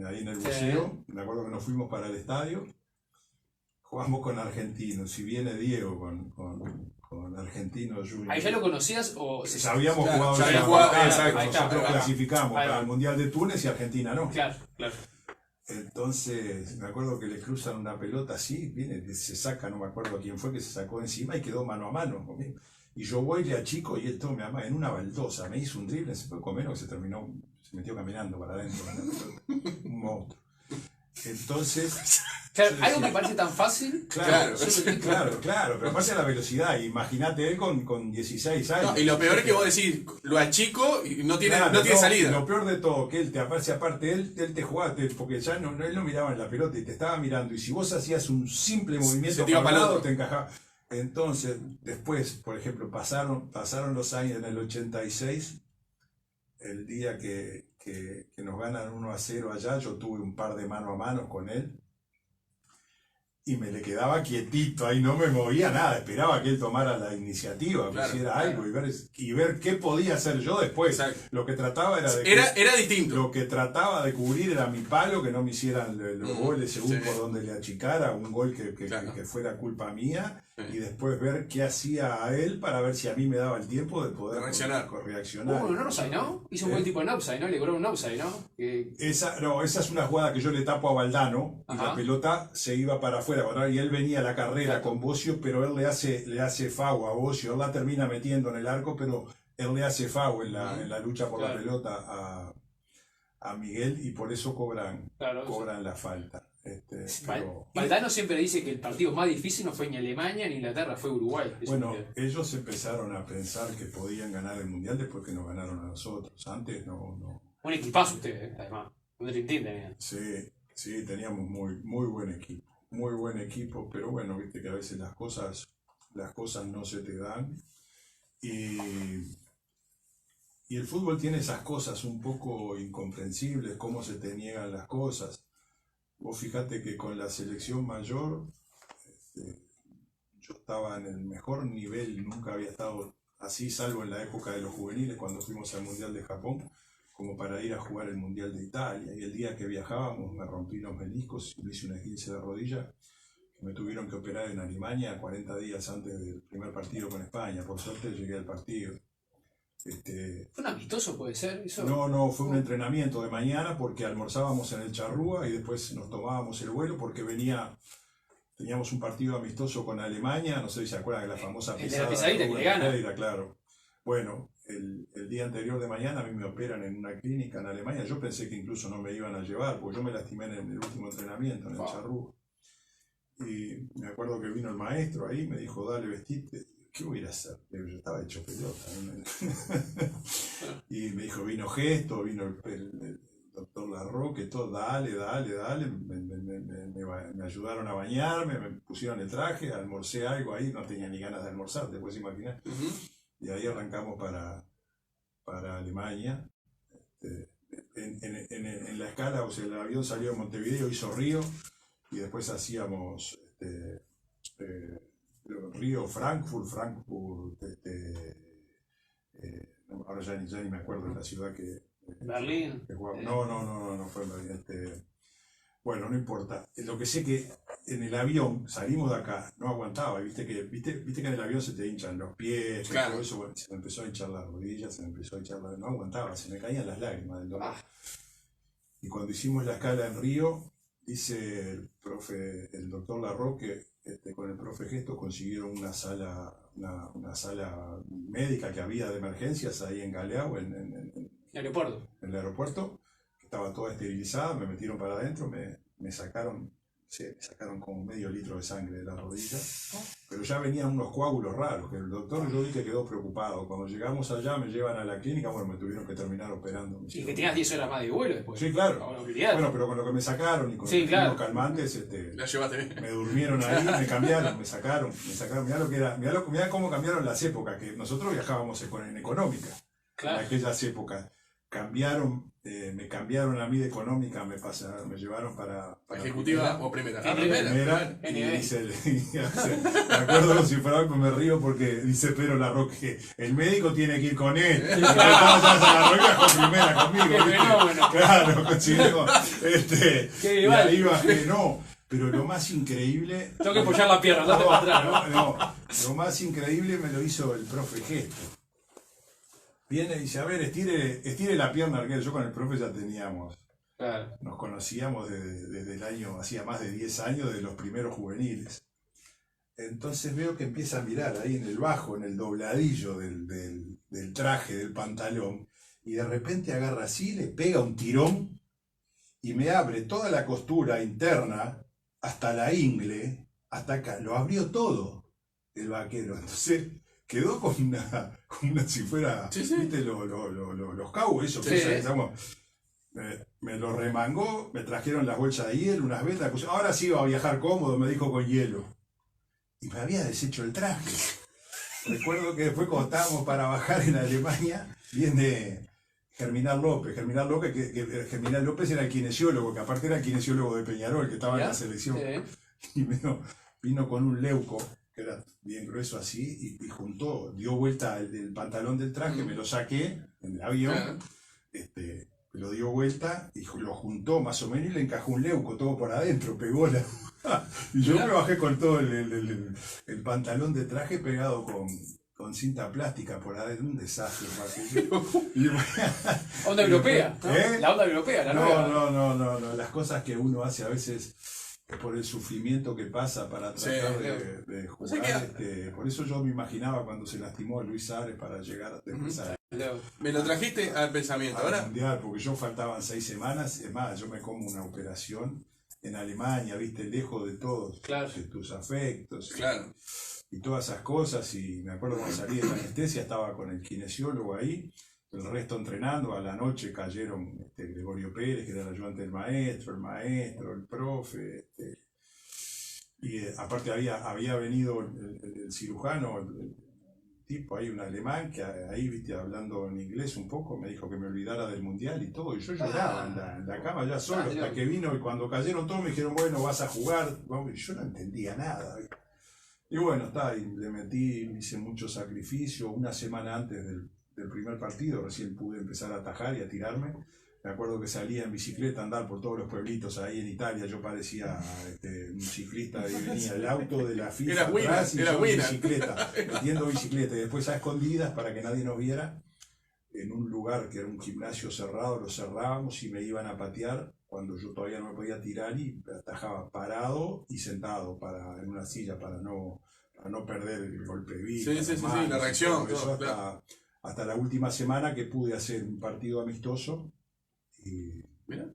ahí en el buceo. Me acuerdo que nos fuimos para el estadio. Jugamos con Argentinos. Si viene Diego con Argentinos Juniors. ¿Ahí ya lo conocías o...? Ya habíamos jugado. ya había ya, jugado, claro, exacto. Ahí está, nosotros ahí va. clasificamos Ahí va. para el Mundial de Túnez y Argentina no. Claro, claro. Entonces, me acuerdo que le cruzan una pelota así, viene, se saca, no me acuerdo quién fue que se sacó encima y quedó mano a mano conmigo. Y yo voy, le achico y él toma en una baldosa, me hizo un drible, se fue comer, se metió caminando para adentro con la pelota. Un monstruo. Entonces. Claro, algo que parece tan fácil. Claro, Claro. claro, pero pasa la velocidad. Imagínate él con 16 años. No, y lo peor es que vos decís, lo achico y no tiene, Claro, no tiene salida. Lo peor de todo, que él te aparece aparte, él te jugaba, porque ya él no miraba en la pelota y te estaba mirando. Y si vos hacías un simple movimiento Se te iba para el otro. te encajaba. Entonces, después, por ejemplo, pasaron los años en el 86, el día que nos ganan 1-0 allá, yo tuve un par de mano a mano con él. Y me le quedaba quietito, ahí no me movía nada, esperaba que él tomara la iniciativa, que Claro, hiciera algo y ver qué podía hacer yo después. Exacto. Lo que trataba era de Era distinto. lo que trataba de cubrir era mi palo, que no me hicieran los goles según Sí. por donde le achicara, un gol que Claro. fuera culpa mía, Sí. y después ver qué hacía a él para ver si a mí me daba el tiempo de poder Reaccionar. reaccionar. Un offside, ¿no? Hizo un buen tipo de offside, ¿no? Le cobró un offside, ¿no? Esa es una jugada que yo le tapo a Valdano y Ajá. la pelota se iba para afuera, ¿verdad? Y él venía a la carrera Claro. con Bocio, pero él le hace FAU a Bocio, él la termina metiendo en el arco, pero él le hace FAU en la lucha por Claro. la pelota a Miguel y por eso cobran la falta. Pero, Valdano siempre dice que el partido más difícil no fue ni Alemania ni Inglaterra, fue Uruguay. bueno, ellos empezaron a pensar que podían ganar el Mundial después que nos ganaron a nosotros. Antes no. Un equipazo ustedes, además. Un Tintín tenían. Sí, teníamos muy buen equipo. Muy buen equipo, pero bueno, viste que a veces las cosas no se te dan. Y el fútbol tiene esas cosas un poco incomprensibles, cómo se te niegan las cosas. Vos fijate que con la selección mayor, yo estaba en el mejor nivel, nunca había estado así, salvo en la época de los juveniles, cuando fuimos al Mundial de Japón, como para ir a jugar el Mundial de Italia. Y el día que viajábamos me rompí los meniscos y me hice una esguince de rodilla. Me tuvieron que operar en Alemania 40 días antes del primer partido con España. Por suerte llegué al partido. ¿Fue un amistoso, puede ser? ¿Eso? No, fue un entrenamiento de mañana porque almorzábamos en el Charrúa y después nos tomábamos el vuelo porque teníamos un partido amistoso con Alemania, no sé si se acuerdan de la famosa El de la pisada pisadita que le gana. Pereira, claro. Bueno, el día anterior de mañana a mí me operan en una clínica en Alemania. Yo pensé que incluso no me iban a llevar porque yo me lastimé en el último entrenamiento, en el Charrúa. Y me acuerdo que vino el maestro ahí, me dijo, dale, vestite. ¿Qué voy a ir a hacer? Yo estaba hecho pelota. Y me dijo, vino Gesto, vino el doctor Larroque, todo, dale. Me ayudaron a bañarme, me pusieron el traje, almorcé algo ahí, no tenía ni ganas de almorzar, te puedes imaginar. Y ahí arrancamos para Alemania. En la escala, o sea, el avión salió de Montevideo, hizo Río, y después hacíamos Río, Frankfurt, ahora ya ni me acuerdo de la ciudad que Berlín. No fue en Berlín. Bueno, no importa. Lo que sé que en el avión salimos de acá, no aguantaba, viste que en el avión se te hinchan los pies, claro. todo eso, bueno, se me empezó a hinchar las rodillas, no aguantaba, se me caían las lágrimas del dolor. Y cuando hicimos la escala en Río, dice el doctor Larroque, con el profe Gesto consiguieron una sala médica que había de emergencias ahí en Galeão, en el aeropuerto, que estaba toda esterilizada, me metieron para adentro, me sacaron como medio litro de sangre de la rodilla, pero ya venían unos coágulos raros, que el doctor yo vi que quedó preocupado. Cuando llegamos allá me llevan a la clínica, bueno, me tuvieron que terminar operando. Y que tenías 10 horas más de vuelo después. Sí, claro. Bueno, pero con lo que me sacaron y con los calmantes, la llevaste bien. Me durmieron ahí, me cambiaron, me sacaron. Mirá cómo cambiaron las épocas, que nosotros viajábamos en económica, en aquellas épocas. Me cambiaron a mí de económica, me llevaron para ¿ejecutiva o primera? Primera. Me acuerdo como si fuera algo, me río porque dice Pedro Larroque, el médico tiene que ir con él. Y primera conmigo. Qué fenómeno. Claro, consiguió. Y ahí bajé, no. Pero lo más increíble. Tengo que apoyar la pierna, date para atrás, ¿no? Lo más increíble me lo hizo el profe Gesto. Viene y dice, a ver, estire la pierna arquero. Yo con el profe ya teníamos, nos conocíamos desde el año, hacía más de 10 años, de los primeros juveniles. Entonces veo que empieza a mirar ahí en el bajo, en el dobladillo del traje, del pantalón, y de repente agarra así, le pega un tirón, y me abre toda la costura interna, hasta la ingle, hasta acá, lo abrió todo el vaquero. Entonces quedó con una si fuera, ¿viste? Los cabos, eso, me lo remangó, me trajeron las bolsas de hielo, unas vetas, ahora sí iba a viajar cómodo, me dijo, con hielo. Y me había deshecho el traje. Recuerdo que después cuando estábamos para bajar en Alemania, viene Germinal López, que Germinal López era el kinesiólogo, que aparte era el kinesiólogo de Peñarol, que estaba en la selección. Y vino con un leuco, que era bien grueso así, y dio vuelta el pantalón del traje, me lo saqué en el avión, lo dio vuelta y lo juntó más o menos y le encajó un leuco todo por adentro, pegó la... Y yo me bajé con todo el pantalón de traje pegado con cinta plástica por adentro, un desastre. Onda europea, ¿no? La onda europea, la nueva. No, las cosas que uno hace a veces por el sufrimiento que pasa para tratar de jugar. Por eso yo me imaginaba cuando se lastimó Luis Suárez para llegar a empezar. Me lo trajiste al pensamiento. Ahora mundial, porque yo faltaban 6 semanas, es más, yo me como una operación en Alemania, viste, lejos de todos, de tus afectos. Claro. Y todas esas cosas, y me acuerdo cuando salí de la anestesia, estaba con el kinesiólogo ahí, el resto entrenando. A la noche cayeron Gregorio Pérez, que era el ayudante del maestro, el profe, y aparte había venido el cirujano, el tipo ahí, un alemán, que ahí, viste, hablando en inglés un poco, me dijo que me olvidara del mundial y todo, y yo lloraba en la cama ya solo, hasta que vino, y cuando cayeron todos me dijeron, bueno, vas a jugar, y yo no entendía nada, ¿viste? Y bueno, y le metí, hice mucho sacrificio. Una semana antes del primer partido recién pude empezar a atajar y a tirarme. Me acuerdo que salía en bicicleta a andar por todos los pueblitos ahí en Italia. Yo parecía un ciclista, y venía el auto de la FIFA atrás y yo en bicicleta, metiendo bicicleta. Y después a escondidas, para que nadie nos viera, en un lugar que era un gimnasio cerrado, lo cerrábamos y me iban a patear cuando yo todavía no me podía tirar, y atajaba parado y sentado en una silla para no perder el golpe de vida. Sí, la reacción. Eso hasta la última semana que pude hacer un partido amistoso. Y mira,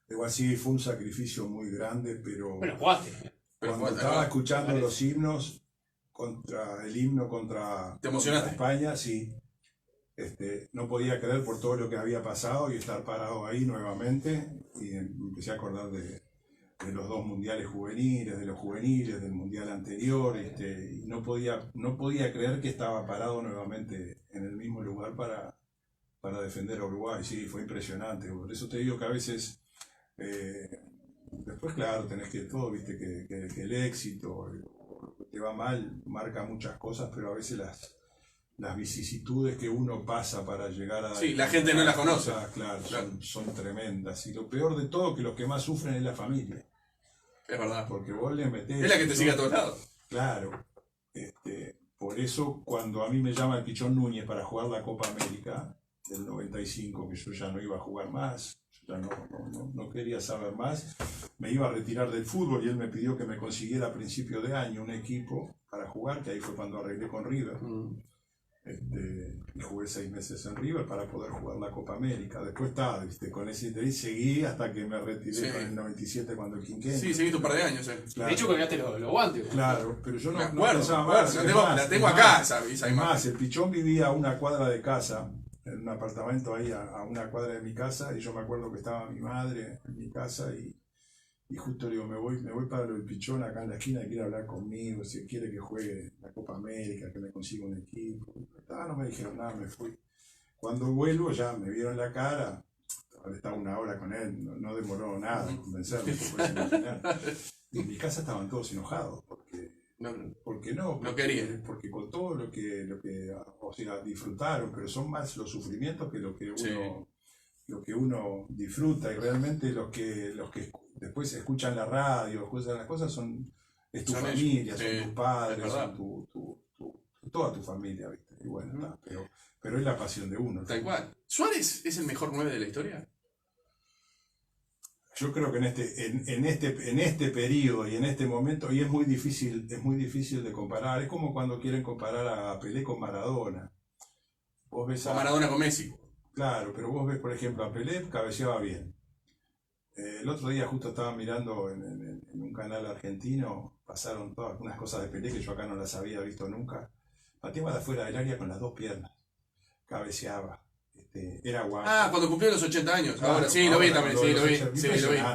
digo así, fue un sacrificio muy grande, pero... Bueno, jugaste. Pero cuando bueno, estaba ¿no? escuchando Vale. los himnos, el himno contra, ¿Te emocionaste? contra España, sí. No podía creer por todo lo que había pasado y estar parado ahí nuevamente. Y me empecé a acordar de los dos mundiales juveniles, de los juveniles, del mundial anterior. Y no podía creer que estaba parado nuevamente en el mismo lugar para defender a Uruguay. Sí, fue impresionante. Por eso te digo que a veces, después, claro, tenés que todo, viste, que el éxito, lo que te va mal, marca muchas cosas, pero a veces las vicisitudes que uno pasa para llegar a... Sí, la gente no las conoce. Claro, Claro. son tremendas. Y lo peor de todo, que los que más sufren es la familia. Es verdad. Porque vos le metés... Es la que te ¿no? sigue a todos lados. Claro. Por eso, cuando a mí me llama el Pichón Núñez para jugar la Copa América del 95, que yo ya no iba a jugar más, yo ya no quería saber más, me iba a retirar del fútbol y él me pidió que me consiguiera a principio de año un equipo para jugar, que ahí fue cuando arreglé con River. Y jugué 6 meses en River para poder jugar la Copa América. Después estaba, con ese interés, seguí hasta que me retiré Sí. con el 97 cuando el Quinquenio. Sí, seguiste un par de años. Claro. De hecho, colgaste los guantes. Claro, pero yo no, Me no acuerdo, pensaba me acuerdo, más. la tengo acá, esa Es imagen. más, el Pichón vivía a una cuadra de casa, en un apartamento ahí a una cuadra de mi casa, y yo me acuerdo que estaba mi madre en mi casa y justo le digo, me voy para el Pichón acá en la esquina, quiere hablar conmigo, si quiere que juegue la Copa América, que me consiga un equipo. No me dijeron nada, me fui. Cuando vuelvo ya me vieron la cara, estaba 1 hora con él, no demoró nada en convencerme, te puedes imaginar. Y en mi casa estaban todos enojados, No, porque no, No querían. porque con todo lo que o sea, disfrutaron, pero son más los sufrimientos que Sí. lo que uno disfruta, y realmente los que después escuchan la radio, escuchan las cosas, es tu Son familia, ellos, son sí, tus es padres, verdad. son toda tu familia, ¿viste? Y bueno, está, pero es la pasión de uno. Tal cual. ¿Suárez es el mejor 9 de la historia? Yo creo que en este periodo y en este momento, y es muy difícil de comparar, es como cuando quieren comparar a Pelé con Maradona. Vos ves O Maradona con Messi. Claro, pero vos ves, por ejemplo, a Pelé cabeceaba bien. El otro día justo estaba mirando en un canal argentino, pasaron todas unas cosas de Pelé que yo acá no las había visto nunca. Pateaba de afuera del área con las 2 piernas, cabeceaba, era guapo. Ah, cuando cumplió los 80 años. Claro, Ahora sí, lo vi ahora también, cuando sí, lo vi. los- Sí,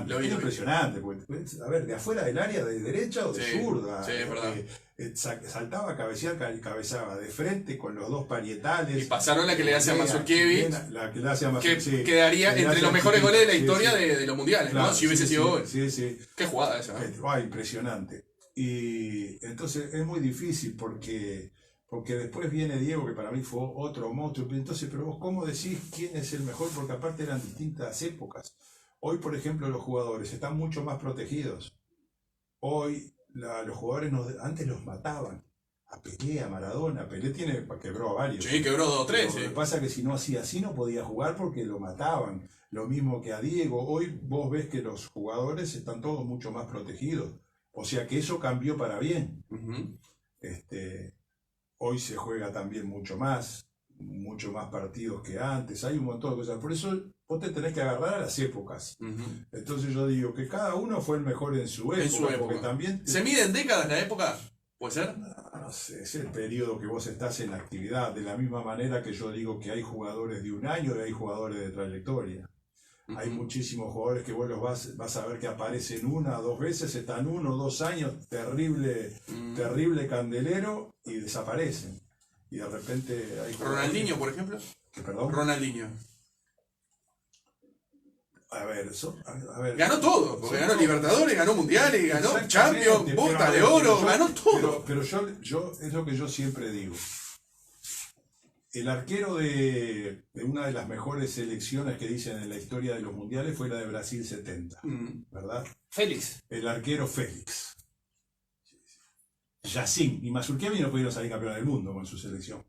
lo vi. Impresionante, porque, a ver, de afuera del área, de derecha o de Sí, zurda. sí, es verdad. Saltaba a cabecear, cabezaba de frente con los 2 parietales. Y pasaron la que le hace a Mazurkiewicz, La que le hace a que Mazurkiewicz, sí. quedaría Que le entre hace los a mejores Chiquito, goles de la sí, historia sí. de los mundiales, Claro, ¿no? Si hubiese sido gol. Sí, sí. Qué jugada esa. Impresionante. Y entonces es muy difícil porque después viene Diego, que para mí fue otro monstruo. Entonces, pero vos, ¿cómo decís quién es el mejor? Porque aparte eran distintas épocas. Hoy, por ejemplo, los jugadores están mucho más protegidos. Hoy los jugadores antes los mataban. A Pelé, a Maradona. Pelé quebró a varios. Sí, quebró 2 o 3. Lo que pasa es que si no hacía así no podía jugar porque lo mataban. Lo mismo que a Diego. Hoy vos ves que los jugadores están todos mucho más protegidos. O sea que eso cambió para bien. Hoy se juega también mucho más partidos que antes. Hay un montón de cosas. Por eso vos te tenés que agarrar a las épocas. Entonces yo digo que cada uno fue el mejor en su época. En su época. Porque también ¿Se mide en décadas la época? ¿Puede ser? no sé, es el periodo que vos estás en la actividad, de la misma manera que yo digo que hay jugadores de 1 año y hay jugadores de trayectoria. Hay muchísimos jugadores que vos los vas a ver que aparecen 1 o 2 veces, están 1 o 2 años, terrible candelero, y desaparecen. Y de repente hay jugadores Ronaldinho, por ejemplo. Perdón. Ronaldinho. A ver, Ganó todo, porque ganó Libertadores, ganó Mundiales, ganó Exactamente, Champions, pero Bota a de ver, Oro, yo- ganó todo. Pero yo es lo que yo siempre digo. El arquero de una de las mejores selecciones que dicen en la historia de los mundiales fue la de Brasil 70, ¿verdad? Félix. El arquero Félix. Yacine y Mazurkiewicz no pudieron salir campeón del mundo con su selección.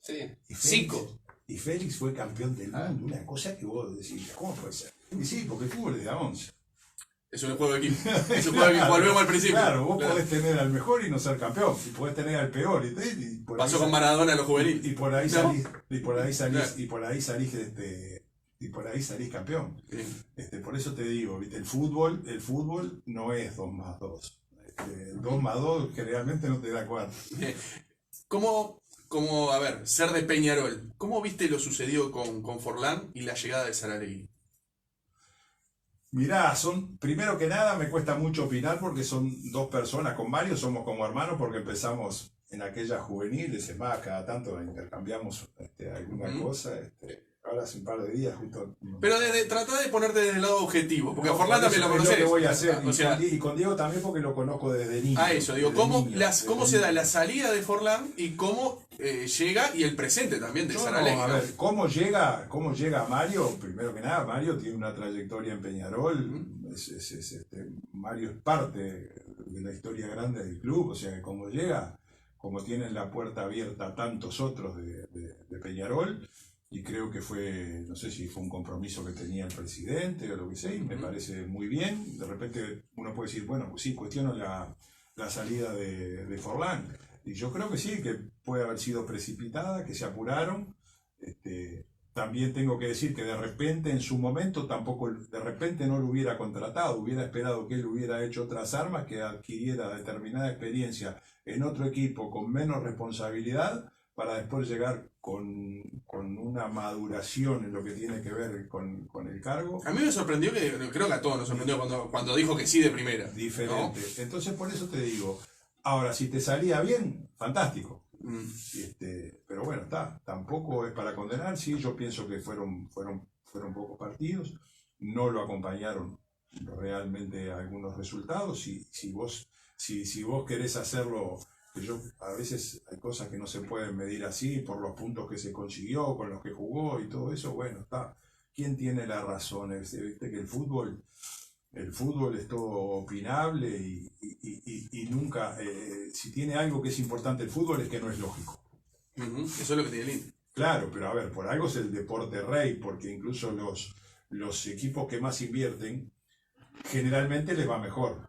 Sí. Y Félix- 5. Y Félix fue campeón del mundo, una cosa que vos decís, ¿cómo puede ser? Y sí, porque el fútbol es de a 11. Es un juego de equipo. Es un juego de equipo. Volvemos al principio. Claro, vos Claro. podés tener al mejor y no ser campeón, y podés tener al peor. Y por ahí Pasó con Maradona en los juveniles. y por ahí ¿No? salís, y por ahí salís, Claro. y por ahí salís, y por ahí salís campeón. Sí. Por eso te digo, ¿viste? El fútbol no es 2 más 2. 2 más 2 generalmente no te da 4. A ver, ser de Peñarol, ¿cómo viste lo sucedido con Forlán y la llegada de Saralegui? Mirá, primero que nada me cuesta mucho opinar porque son 2 personas, con Mario somos como hermanos porque empezamos en aquella juvenil, es más, cada tanto intercambiamos alguna cosa, ahora hace un par de días justo... Pero tratá de ponerte desde el lado objetivo, porque a Forlán también lo Es conocés. lo que voy a hacer, O sea, y con Diego también porque lo conozco desde niño. a eso, digo, desde ¿cómo, niño, cómo desde se da niño. la salida de Forlán y cómo llega y el presente también de Yo Saralegui? no, a ¿no? ver, ¿cómo llega Mario? Primero que nada, Mario tiene una trayectoria en Peñarol. Mario es parte de la historia grande del club. O sea, que como llega, como tienen la puerta abierta a tantos otros de Peñarol, y creo que fue, no sé si fue un compromiso que tenía el presidente o lo que sea, y me parece muy bien. De repente uno puede decir, bueno, pues sí, cuestiono la salida de Forlán. Y yo creo que sí, que puede haber sido precipitada, que se apuraron. También tengo que decir que de repente, en su momento, tampoco, de repente no lo hubiera contratado, hubiera esperado que él hubiera hecho otras armas, que adquiriera determinada experiencia en otro equipo con menos responsabilidad, para después llegar con una maduración en lo que tiene que ver con el cargo. A mí me sorprendió, creo que a todos nos sorprendió cuando dijo que sí de primera. Diferente. ¿No? Entonces, por eso te digo, ahora, si te salía bien, fantástico. Pero bueno, tampoco es para condenar. Sí, yo pienso que fueron pocos partidos, no lo acompañaron realmente algunos resultados. Si vos querés hacerlo, que yo a veces hay cosas que no se pueden medir así por los puntos que se consiguió, con los que jugó y todo eso, bueno, está. ¿Quién tiene la razón? Viste que el fútbol es todo opinable y nunca, si tiene algo que es importante el fútbol es que no es lógico. Eso es lo que tiene el Inter. Claro, pero a ver, por algo es el deporte rey, porque incluso los equipos que más invierten generalmente les va mejor.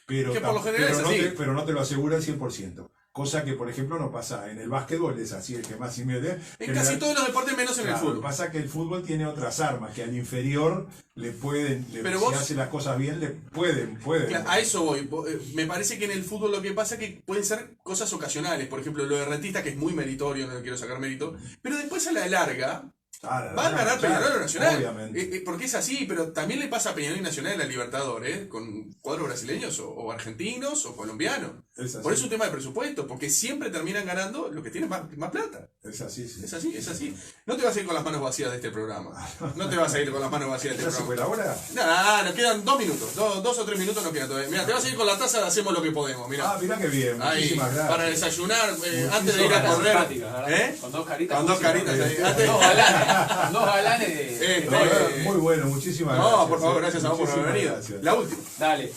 Pero, Que por lo general es así. Pero no te lo asegura al 100%. Cosa que, por ejemplo, no pasa en el básquetbol, es así, el que más invierte. En casi todos los deportes, menos en el Claro, fútbol. pasa que el fútbol tiene otras armas, que al inferior le pueden, Pero si vos- hace las cosas bien, le pueden. Claro, a eso voy. Me parece que en el fútbol lo que pasa es que pueden ser cosas ocasionales. Por ejemplo, lo de Rentistas, que es muy meritorio, no le quiero sacar mérito. Pero después a la larga va a ganar Peñarol o Nacional. Obviamente. Porque es así, pero también le pasa a Peñarol y Nacional en la Libertadores, con cuadros brasileños o argentinos o colombianos. Es así. Por eso es un tema de presupuesto, porque siempre terminan ganando los que tienen más plata. Es así, sí. Es así, es así. No te vas a ir con las manos vacías de este programa. No te vas a ir con las manos vacías de ¿Ya este se fue programa. la hora? No, nos quedan 2 minutos. 2 o 3 minutos nos quedan todavía. Mira, te vas a ir con la taza de Hacemos lo que podemos. Mira. Mirá qué bien. Ahí, Muchísimas gracias. para desayunar, antes de ir Muchísimas a correr. Simpáticas, ¿verdad? ¿Eh? Con 2 caritas. Con 2 caritas ahí. Antes- Dos galanes. 2 galanes de. Este, Muy bueno, muchísimas gracias. No, por favor, gracias a vos por haber Muchísimas venido. gracias. La última. Dale.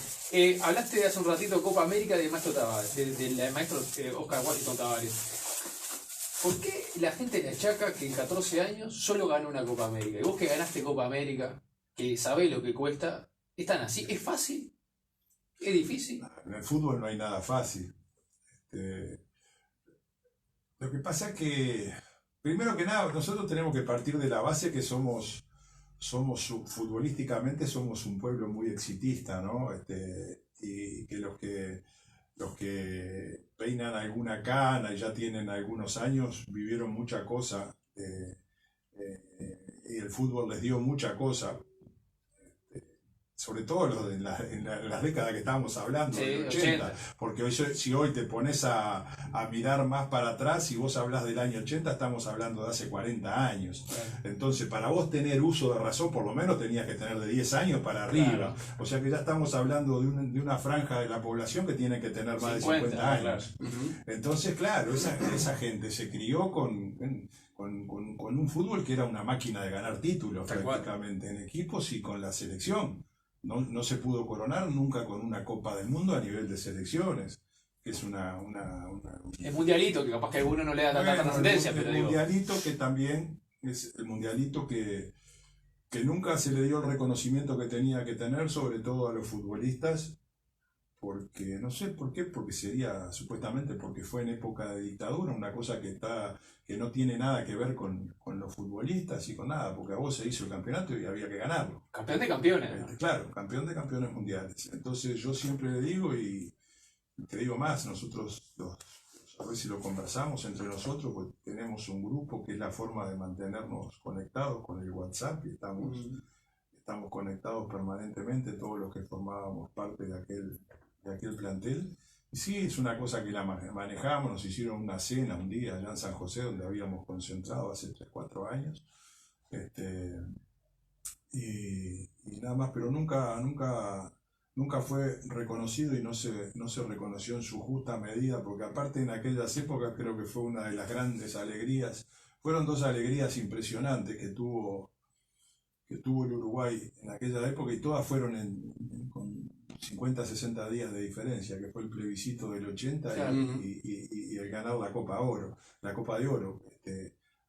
Hablaste de hace un ratito de Copa América del maestro Tavares, del maestro Oscar Washington Tavares. ¿Por qué la gente le achaca que en 14 años solo ganó una Copa América? Y vos que ganaste Copa América, que sabés lo que cuesta, ¿es tan así? ¿Es fácil? ¿Es difícil? En el fútbol no hay nada fácil. Lo que pasa es que, primero que nada, nosotros tenemos que partir de la base que futbolísticamente somos un pueblo muy exitista, ¿no? Y que los que peinan alguna cana y ya tienen algunos años vivieron mucha cosa, y el fútbol les dio mucha cosa. Sobre todo en las décadas que estábamos hablando, Sí, del 80, porque si hoy te pones a mirar más para atrás, si vos hablas del año 80, estamos hablando de hace 40 años. Entonces, para vos tener uso de razón, por lo menos tenías que tener de 10 años para arriba. Claro. O sea que ya estamos hablando de una franja de la población que tiene que tener más de 50 años. Claro. Entonces, claro, esa gente se crió con un fútbol que era una máquina de ganar títulos Tal cual. prácticamente en equipos y con la selección. No se pudo coronar nunca con una Copa del Mundo a nivel de selecciones, que es una El mundialito, que capaz que a alguno no le da tanta bueno, trascendencia, el pero digo. mundialito que también es el mundialito que nunca se le dio el reconocimiento que tenía que tener, sobre todo a los futbolistas, porque no sé por qué, porque sería supuestamente porque fue en época de dictadura, una cosa que no tiene nada que ver con los futbolistas y con nada, porque a vos se hizo el campeonato y había que ganarlo. Campeón de campeones. ¿no? Claro, campeón de campeones mundiales. Entonces yo siempre le digo, y te digo más, nosotros a veces lo conversamos entre nosotros, pues tenemos un grupo que es la forma de mantenernos conectados con el WhatsApp y estamos conectados permanentemente, todos los que formábamos parte de aquel plantel. Y sí, es una cosa que la manejamos, nos hicieron una cena un día allá en San José, donde habíamos concentrado hace 3, 4 años. Y nada más, pero nunca fue reconocido y no se reconoció en su justa medida, porque aparte en aquellas épocas creo que fue una de las grandes alegrías, fueron 2 alegrías impresionantes que tuvo el Uruguay en aquella época, y todas fueron con 50, 60 días de diferencia, que fue el plebiscito del 80 Claro. y el ganar la Copa de Oro.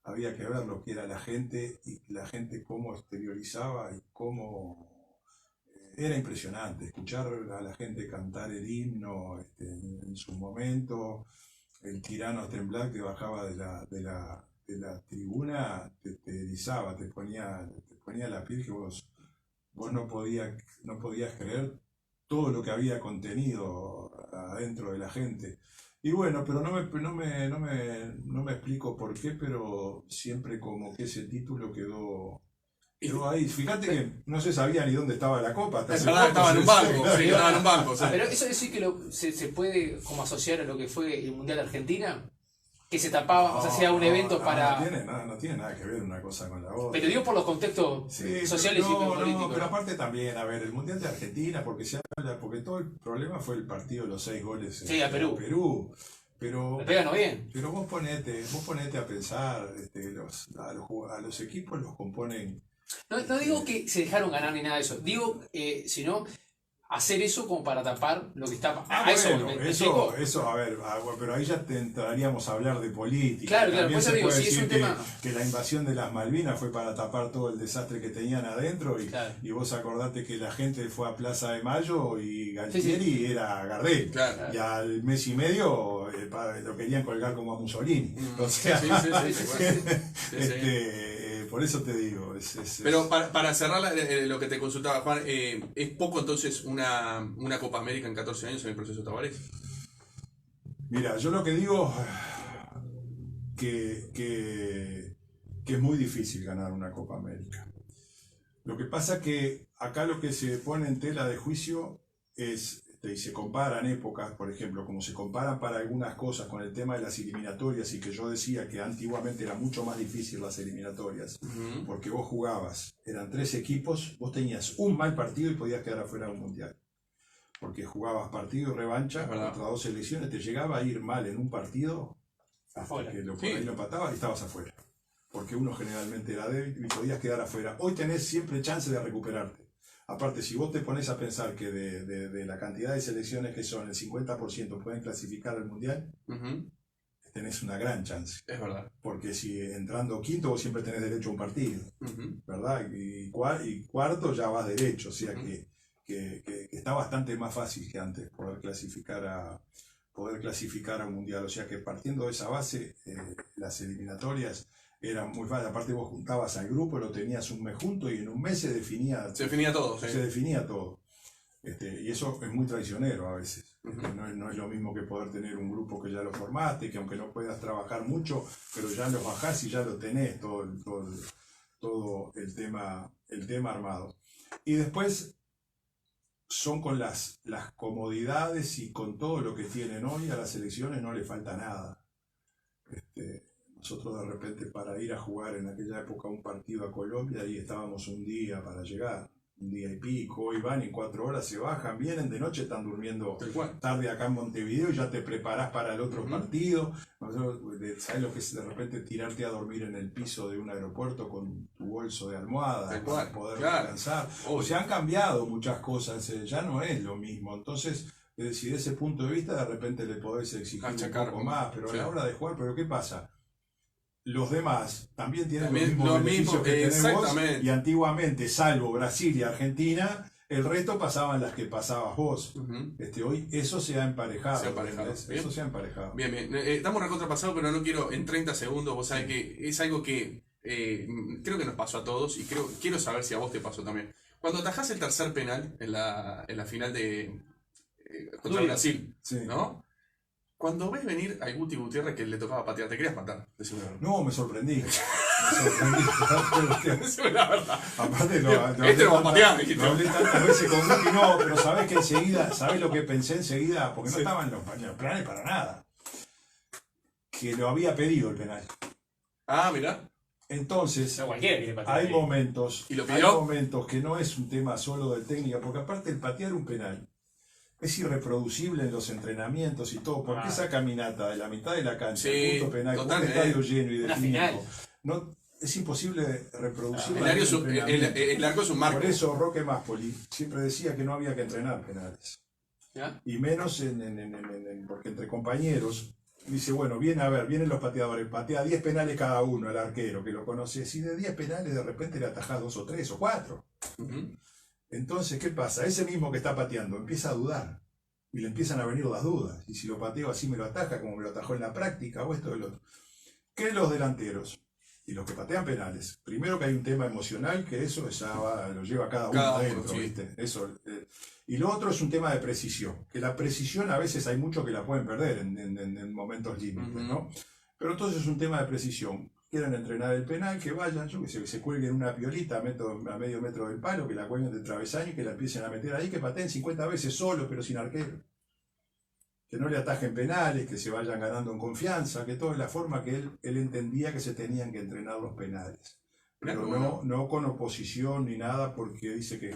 Había que ver lo que era la gente y la gente cómo exteriorizaba y cómo era impresionante escuchar a la gente cantar el himno en su momento. El tirano Temblac que bajaba de la tribuna te erizaba, te ponía la piel, que vos no podías creer todo lo que había contenido adentro de la gente. Y bueno, pero no me explico por qué, pero siempre como que ese título quedó ahí. Fíjate que no se sabía ni dónde estaba la copa. Es verdad, estaba en un banco. Sí, estaba en un banco. Sí. Pero eso sí que se puede como asociar a lo que fue el Mundial de Argentina, que se tapaba, o sea, hacía un evento para... No tiene nada que ver una cosa con la otra. Pero digo por los contextos sociales y políticos. Pero aparte también, a ver, el Mundial de Argentina, porque todo el problema fue el partido de los 6 goles a Perú. Pero, le pegan bien. Pero vos ponete a pensar, a los equipos los componen. No digo que se dejaron ganar ni nada de eso. Digo, sino hacer eso como para tapar lo que está... Eso, a ver, pero ahí ya entraríamos a hablar de política. Claro, también pues se digo, puede sí, es un tema... que la invasión de las Malvinas fue para tapar todo el desastre que tenían adentro y vos acordate que la gente fue a Plaza de Mayo y Galtieri era Gardel. Claro. Y al mes y medio lo querían colgar como a Mussolini. O sea, por eso te digo. Pero para cerrar lo que te consultaba, Juan, ¿es poco entonces una Copa América en 14 años en el proceso Tavares? Mira, yo lo que digo que es muy difícil ganar una Copa América. Lo que pasa que acá lo que se pone en tela de juicio es, y se comparan épocas, por ejemplo, como se comparan para algunas cosas con el tema de las eliminatorias, y que yo decía que antiguamente era mucho más difícil las eliminatorias, porque vos jugabas, eran 3 equipos, vos tenías un mal partido y podías quedar afuera de un mundial. Porque jugabas partido y revancha contra 2 selecciones, te llegaba a ir mal en un partido, hasta que por ahí lo empatabas y estabas afuera. Porque uno generalmente era débil y podías quedar afuera. Hoy tenés siempre chance de recuperarte. Aparte, si vos te pones a pensar que de la cantidad de selecciones que son, el 50% pueden clasificar al mundial, tenés una gran chance. Es verdad. Porque si entrando quinto, vos siempre tenés derecho a un partido, ¿verdad? Y cuarto ya vas derecho, o sea que está bastante más fácil que antes poder clasificar a un mundial. O sea que partiendo de esa base, las eliminatorias eran muy fáciles. Aparte vos juntabas al grupo, lo tenías un mes junto y en un mes se definía todo. Sí. Se definía todo. Y eso es muy traicionero a veces. No es lo mismo que poder tener un grupo que ya lo formaste, que aunque no puedas trabajar mucho, pero ya lo bajás y ya lo tenés todo el tema armado. Y después son con las comodidades y con todo lo que tienen hoy, a las elecciones no le falta nada. Nosotros de repente para ir a jugar en aquella época un partido a Colombia, ahí estábamos un día para llegar, un día y pico, hoy van y 4 horas se bajan, vienen de noche, están durmiendo tarde acá en Montevideo y ya te preparás para el otro partido. ¿Sabes lo que es de repente tirarte a dormir en el piso de un aeropuerto con tu bolso de almohada para poder descansar? O sea, han cambiado muchas cosas, ya no es lo mismo. Entonces, si de ese punto de vista de repente le podés exigir un poco más, pero a la hora de jugar, ¿pero qué pasa? Los demás también tienen los mismos beneficios que tenés vos, y antiguamente, salvo Brasil y Argentina, el resto pasaban las que pasabas vos. Hoy eso se ha emparejado. Eso se ha emparejado. Bien. Estamos recontrapasados, pero no quiero en 30 segundos. Vos sabés que es algo que creo que nos pasó a todos y quiero saber si a vos te pasó también. Cuando atajás el tercer penal en la final contra Duro. Brasil, Sí. ¿no? Cuando ves venir al Guti Gutiérrez que le tocaba patear, ¿te querías matar? Decime la verdad. No, me sorprendí. Me sorprendí. Decime la verdad. Aparte, Este lo va a patear, dijiste. lo hablé tantas veces con Guti, no, pero sabés que enseguida, ¿sabés lo que pensé enseguida? Porque no Sí. estaban los planes para nada. Que lo había pedido el penal. Ah, mirá. Entonces, No cualquiera quiere patear hay ahí. momentos, ¿Y lo hay pidió? momentos que no es un tema solo de técnica, porque aparte el patear un penal es irreproducible en los entrenamientos y todo, porque Ah. esa caminata de la mitad de la cancha, Sí, el punto penal, con un totalmente. estadio lleno y Una definido, final. no, es imposible reproducir El arco es un marco. Por eso Roque Máspoli siempre decía que no había que entrenar penales. ¿Ya? Y menos porque entre compañeros, dice, bueno, vienen los pateadores, patea 10 penales cada uno, el arquero, que lo conoce, si de 10 penales de repente le atajás 2 o 3 o 4. Ujú. Entonces, ¿qué pasa? Ese mismo que está pateando empieza a dudar y le empiezan a venir las dudas. Y si lo pateo así me lo ataja como me lo atajó en la práctica o esto o lo otro. ¿Qué los delanteros? Y los que patean penales. Primero que hay un tema emocional que eso lo lleva cada uno Cada uno, adentro, sí. ¿viste? Eso, y lo otro es un tema de precisión. Que la precisión a veces hay muchos que la pueden perder en momentos límites, Ujú. ¿no? Pero entonces es un tema de precisión. Quieren entrenar el penal, que vayan, yo que sé, que se cuelguen una piolita a medio metro del palo, que la cuelguen del travesaño y que la empiecen a meter ahí, que pateen 50 veces solo, pero sin arquero. Que no le atajen penales, que se vayan ganando en confianza, que toda es la forma que él entendía que se tenían que entrenar los penales. Mirá Pero cómo no, no con oposición ni nada, porque dice que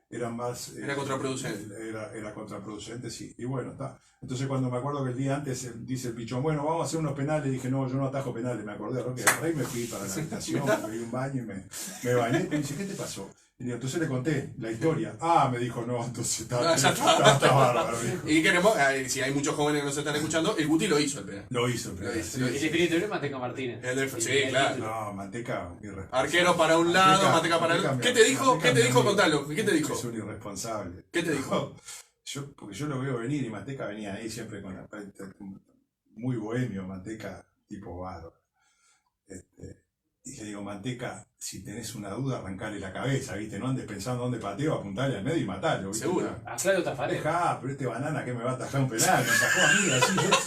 era más... Era contraproducente. Era contraproducente, sí. Y bueno, está. entonces cuando me acuerdo que el día antes dice el pichón, bueno, vamos a hacer unos penales, dije, no, yo no atajo penales, me acordé, Roque, ahí me fui para la habitación, me pedí un baño y me bañé, y me dice, ¿qué te pasó? Y digo, entonces le conté la historia. Ah, me dijo, no, entonces está bárbaro. Dijo. Y queremos, si hay muchos jóvenes que nos están escuchando, el Guti lo hizo el penal. Lo hizo, pero Lo hizo, sí, lo El hizo. definitorio es Manteca Martínez. Sí, El claro. título. No, Manteca, irresponsable. Arquero para un lado, Manteca para el otro. ¿Qué te dijo? ¿Qué te dijo? Contalo. ¿Qué te dijo? Es un irresponsable. ¿Qué te dijo? Porque yo lo veo venir y Manteca venía ahí siempre con la muy bohemio, Manteca tipo bárbaro. Y le digo, Manteca, si tenés una duda, arrancale la cabeza, ¿viste? No andes pensando dónde pateo, apuntale al medio y matalo, ¿viste? Seguro. A Claudio Tafarel. Dejá, pero este banana que me va a atajar un penal, me atajó a mí,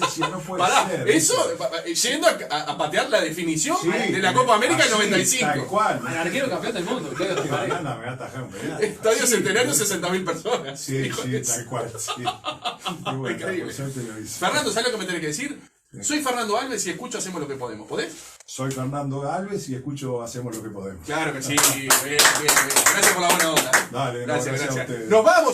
así, no puede Pará, ser. eso, ¿viste? yendo a patear la definición Sí, de la Copa América del así, 95. Tal cual. Al arquero campeón del mundo, Claudio Este Tafarel. banana me va a atajar un penal. Estadio Así, Centenario, ¿viste? 60.000 personas. Sí, Hijo de- tal cual, sí. Y bueno, Increíble. por suerte lo hice. Fernando, ¿sabes lo que me tenés que decir? Soy Fernando Alves y escucho Hacemos lo que podemos. ¿Podés? Soy Fernando Alves y escucho Hacemos lo que podemos. Claro que sí. Bien, bien, bien. Gracias por la buena onda. Dale, no, Gracias, gracias a gracias. ustedes. Nos vamos.